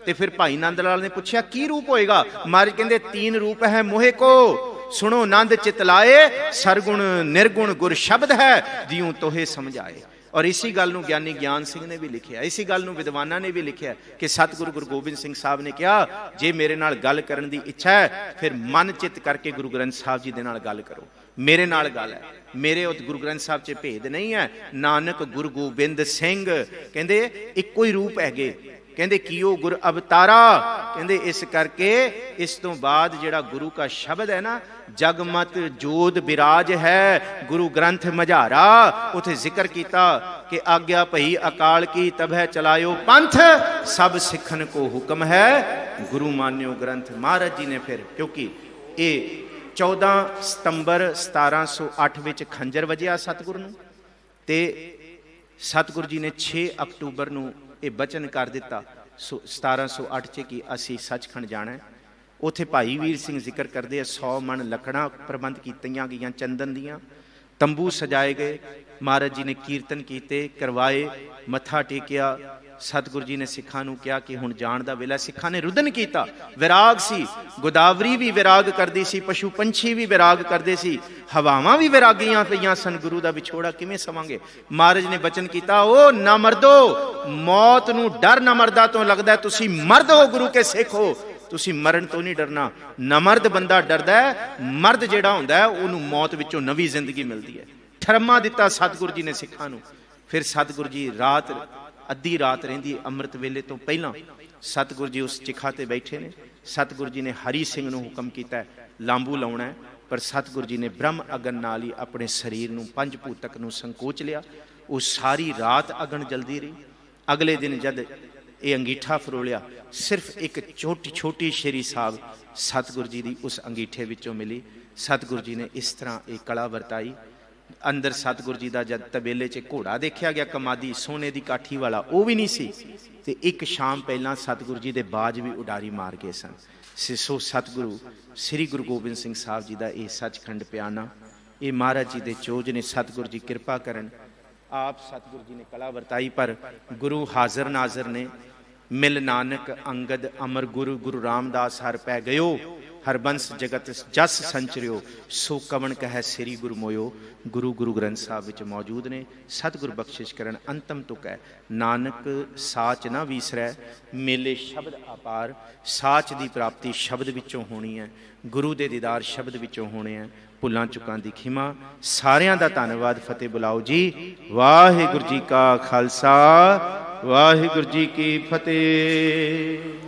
B: ਤੇ ਫਿਰ ਭਾਈ ਨੰਦ ਲਾਲ ਨੇ ਪੁੱਛਿਆ ਕੀ ਰੂਪ ਹੋਏਗਾ? ਮਹਾਰਾਜ ਕਹਿੰਦੇ 3 ਰੂਪ ਹੈ ਮੋਹਿ ਕੋ, ਸੁਣੋ ਨੰਦ ਚਿਤਲਾਏ, ਸਰਗੁਣ ਨਿਰਗੁਣ ਗੁਰ ਸ਼ਬਦ ਹੈ, ਜਿਉ ਤੋਹੇ ਸਮਝਾਏ। ਔਰ ਇਸੀ ਗੱਲ ਨੂੰ ਗਿਆਨੀ ਗਿਆਨ ਸਿੰਘ ਨੇ ਵੀ ਲਿਖਿਆ, ਇਸੀ ਗੱਲ ਨੂੰ ਵਿਦਵਾਨਾਂ ਨੇ ਵੀ ਲਿਖਿਆ ਕਿ ਸਤਿਗੁਰੂ ਗੁਰੂ ਗੋਬਿੰਦ ਸਿੰਘ ਸਾਹਿਬ ਨੇ ਕਿਹਾ ਜੇ ਮੇਰੇ ਨਾਲ ਗੱਲ ਕਰਨ ਦੀ ਇੱਛਾ ਹੈ ਫਿਰ ਮਨ ਚਿੱਤ ਕਰਕੇ ਗੁਰੂ ਗ੍ਰੰਥ ਸਾਹਿਬ ਜੀ ਦੇ ਨਾਲ ਗੱਲ ਕਰੋ। ਮੇਰੇ ਨਾਲ ਗੱਲ ਹੈ, ਮੇਰੇ ਉਹ ਗੁਰੂ ਗ੍ਰੰਥ ਸਾਹਿਬ 'ਚ ਭੇਦ ਨਹੀਂ ਹੈ। ਨਾਨਕ ਗੁਰੂ ਗੋਬਿੰਦ ਸਿੰਘ ਕਹਿੰਦੇ ਇੱਕੋ ਹੀ ਰੂਪ ਹੈਗੇ। ਕਹਿੰਦੇ ਕੀਓ ਗੁਰ ਅਵਤਾਰਾ। ਕਹਿੰਦੇ ਇਸ ਕਰਕੇ ਇਸ ਤੋਂ ਬਾਅਦ ਜਿਹੜਾ ਗੁਰੂ ਕਾ ਸ਼ਬਦ ਹੈ ਨਾ, ਜਗਮਤ ਜੋਤ ਬਿਰਾਜ ਹੈ ਗੁਰੂ ਗ੍ਰੰਥ ਮਝਾਰਾ। ਉਥੇ ਜ਼ਿਕਰ ਕੀਤਾ ਕਿ ਆਗਿਆ ਭਈ ਅਕਾਲ ਕੀ ਤਬਹਿ ਚਲਾਇਓ ਪੰਥ, ਸਭ ਸਿੱਖਨ ਕੋ ਹੁਕਮ ਹੈ ਗੁਰੂ ਮਾਨਿਓ ਗ੍ਰੰਥ। ਮਹਾਰਾਜ ਜੀ ਨੇ ਫਿਰ, ਕਿਉਂਕਿ ਇਹ 14 ਸਤੰਬਰ 1708 ਵਿੱਚ ਖੰਜਰ ਵਜਿਆ ਸਤਿਗੁਰੂ ਨੂੰ, ਤੇ ਸਤਿਗੁਰੂ ਜੀ ਨੇ 6 ਅਕਤੂਬਰ ਨੂੰ ਇਹ ਬਚਨ ਕਰ ਦਿੱਤਾ 1708 'ਚ ਕਿ ਅਸੀਂ ਸੱਚਖੰਡ ਜਾਣਾ। ਉੱਥੇ ਭਾਈ ਵੀਰ ਸਿੰਘ ਜ਼ਿਕਰ ਕਰਦੇ ਆ 100 ਮਣ ਲੱਕੜਾਂ ਪ੍ਰਬੰਧ ਕੀਤੀਆਂ ਗਈਆਂ ਚੰਦਨ ਦੀਆਂ, ਤੰਬੂ ਸਜਾਏ ਗਏ, ਮਹਾਰਾਜ ਜੀ ਨੇ ਕੀਰਤਨ ਕੀਤੇ, ਕਰਵਾਏ, ਮੱਥਾ ਟੇਕਿਆ। ਸਤਿਗੁਰੂ ਜੀ ਨੇ ਸਿੱਖਾਂ ਨੂੰ ਕਿਹਾ ਕਿ ਹੁਣ ਜਾਣ ਦਾ ਵੇਲਾ। ਸਿੱਖਾਂ ਨੇ ਰੁਦਨ ਕੀਤਾ, ਵਿਰਾਗ ਸੀ। ਗੋਦਾਵਰੀ ਵੀ ਵਿਰਾਗ ਕਰਦੀ ਸੀ, ਪਸ਼ੂ ਪੰਛੀ ਵੀ ਵਿਰਾਗ ਕਰਦੇ ਸੀ, ਹਵਾਵਾਂ ਵੀ ਵਿਰਾਗੀਆਂ ਪਈਆਂ ਸਨ। ਗੁਰੂ ਦਾ ਵਿਛੋੜਾ ਕਿਵੇਂ ਸਵਾਂਗੇ? ਮਹਾਰਾਜ ਨੇ ਬਚਨ ਕੀਤਾ, ਉਹ ਨਾ ਮਰਦੋ, ਮੌਤ ਨੂੰ ਡਰ ਨਾ ਮਰਦਾ ਤੋਂ ਲੱਗਦਾ, ਤੁਸੀਂ ਮਰਦ ਹੋ, ਗੁਰੂ ਕੇ ਸਿੱਖ ਹੋ, ਤੁਸੀਂ ਮਰਨ ਤੋਂ ਨਹੀਂ ਡਰਨਾ। ਨਮਰਦ ਬੰਦਾ ਡਰਦਾ ਹੈ, ਮਰਦ ਜਿਹੜਾ ਹੁੰਦਾ ਹੈ ਉਹਨੂੰ ਮੌਤ ਵਿੱਚੋਂ ਨਵੀਂ ਜ਼ਿੰਦਗੀ ਮਿਲਦੀ ਹੈ। ਠਰਮਾ ਦਿੱਤਾ ਸਤਿਗੁਰੂ ਜੀ ਨੇ ਸਿੱਖਾਂ ਨੂੰ। ਫਿਰ ਸਤਿਗੁਰੂ ਜੀ ਰਾਤ, ਅੱਧੀ ਰਾਤ ਰਹਿੰਦੀ ਅੰਮ੍ਰਿਤ ਵੇਲੇ ਤੋਂ ਪਹਿਲਾਂ, ਸਤਿਗੁਰੂ ਜੀ ਉਸ ਚਿਖਾ ਤੇ ਬੈਠੇ ਨੇ। ਸਤਿਗੁਰੂ ਜੀ ਨੇ ਹਰੀ ਸਿੰਘ ਨੂੰ ਹੁਕਮ ਕੀਤਾ ਲਾਂਬੂ ਲਾਉਣਾ ਹੈ, ਪਰ ਸਤਿਗੁਰੂ ਜੀ ਨੇ ਬ੍ਰਹਮ ਅਗਨ ਨਾਲ ਹੀ ਆਪਣੇ ਸਰੀਰ ਨੂੰ 5 ਭੂਤਕ ਨੂੰ ਸੰਕੋਚ ਲਿਆ। ਉਹ ਸਾਰੀ ਰਾਤ ਅਗਨ ਜਲਦੀ ਰਹੀ। ਅਗਲੇ ਦਿਨ ਜਦ ਇਹ ਅੰਗੀਠਾ ਫਰੋਲਿਆ, ਸਿਰਫ ਇੱਕ ਛੋਟੀ ਸ਼ੇਰੀ ਸਾਹਿਬ ਸਤਿਗੁਰੂ ਜੀ ਦੀ ਉਸ ਅੰਗੀਠੇ ਵਿੱਚੋਂ ਮਿਲੀ। ਸਤਿਗੁਰੂ ਜੀ ਨੇ ਇਸ ਤਰ੍ਹਾਂ ਇਹ ਕਲਾ ਵਰਤਾਈ। ਅੰਦਰ ਸਤਿਗੁਰੂ ਜੀ ਦਾ ਜਦ ਤਬੇਲੇ 'ਚ ਘੋੜਾ ਦੇਖਿਆ ਗਿਆ ਕਮਾਦੀ, ਸੋਨੇ ਦੀ ਕਾਠੀ ਵਾਲਾ, ਉਹ ਵੀ ਨਹੀਂ ਸੀ। ਤੇ ਇੱਕ ਸ਼ਾਮ ਪਹਿਲਾਂ ਸਤਿਗੁਰੂ ਜੀ ਦੇ ਬਾਜ ਵੀ ਉਡਾਰੀ ਮਾਰ ਗਏ ਸਨ। ਸੋ ਸਤਿਗੁਰੂ ਸ੍ਰੀ ਗੁਰੂ ਗੋਬਿੰਦ ਸਿੰਘ ਸਾਹਿਬ ਜੀ ਦਾ ਇਹ ਸੱਚਖੰਡ ਪਿਆਨਾ, ਇਹ ਮਹਾਰਾਜ ਜੀ ਦੇ ਚੋਜ ਨੇ। ਸਤਿਗੁਰੂ ਜੀ ਕਿਰਪਾ ਕਰਨ। ਆਪ ਸਤਿਗੁਰੂ ਜੀ ਨੇ ਕਲਾ ਵਰਤਾਈ, ਪਰ ਗੁਰੂ ਹਾਜ਼ਰ ਨਾਜ਼ਰ ਨੇ। ਮਿਲ ਨਾਨਕ ਅੰਗਦ ਅਮਰ ਗੁਰੂ, ਗੁਰੂ ਰਾਮਦਾਸ ਹਰ ਪੈ ਗਇਓ, ਹਰਬੰਸ ਜਗਤ ਜਸ ਸੰਚਰਿਓ, ਸੋ ਕਵਣ ਕਹੈ ਸ੍ਰੀ ਗੁਰੂ ਮੋਇਓ। ਗੁਰੂ ਗ੍ਰੰਥ ਸਾਹਿਬ ਵਿੱਚ ਮੌਜੂਦ ਨੇ। ਸਤਿਗੁਰ ਬਖਸ਼ਿਸ਼ ਕਰਨ। ਅੰਤਮ ਤੁਕ ਹੈ, ਨਾਨਕ ਸਾਚ ਨਾ ਵੀਸਰੈ, ਮੇਲੇ ਸ਼ਬਦ ਅਪਾਰ। ਸਾਚ ਦੀ ਪ੍ਰਾਪਤੀ ਸ਼ਬਦ ਵਿੱਚੋਂ ਹੋਣੀ ਹੈ, ਗੁਰੂ ਦੇ ਦੀਦਾਰ ਸ਼ਬਦ ਵਿੱਚੋਂ ਹੋਣੇ ਹੈ। ਭੁੱਲਾਂ ਚੁੱਕਾਂ ਦੀ ਖਿਮਾ। ਸਾਰਿਆਂ ਦਾ ਧੰਨਵਾਦ। ਫਤਿਹ ਬੁਲਾਓ ਜੀ। ਵਾਹਿਗੁਰੂ ਜੀ ਕਾ ਖਾਲਸਾ, ਵਾਹਿਗੁਰੂ ਜੀ ਕੀ ਫਤਿਹ।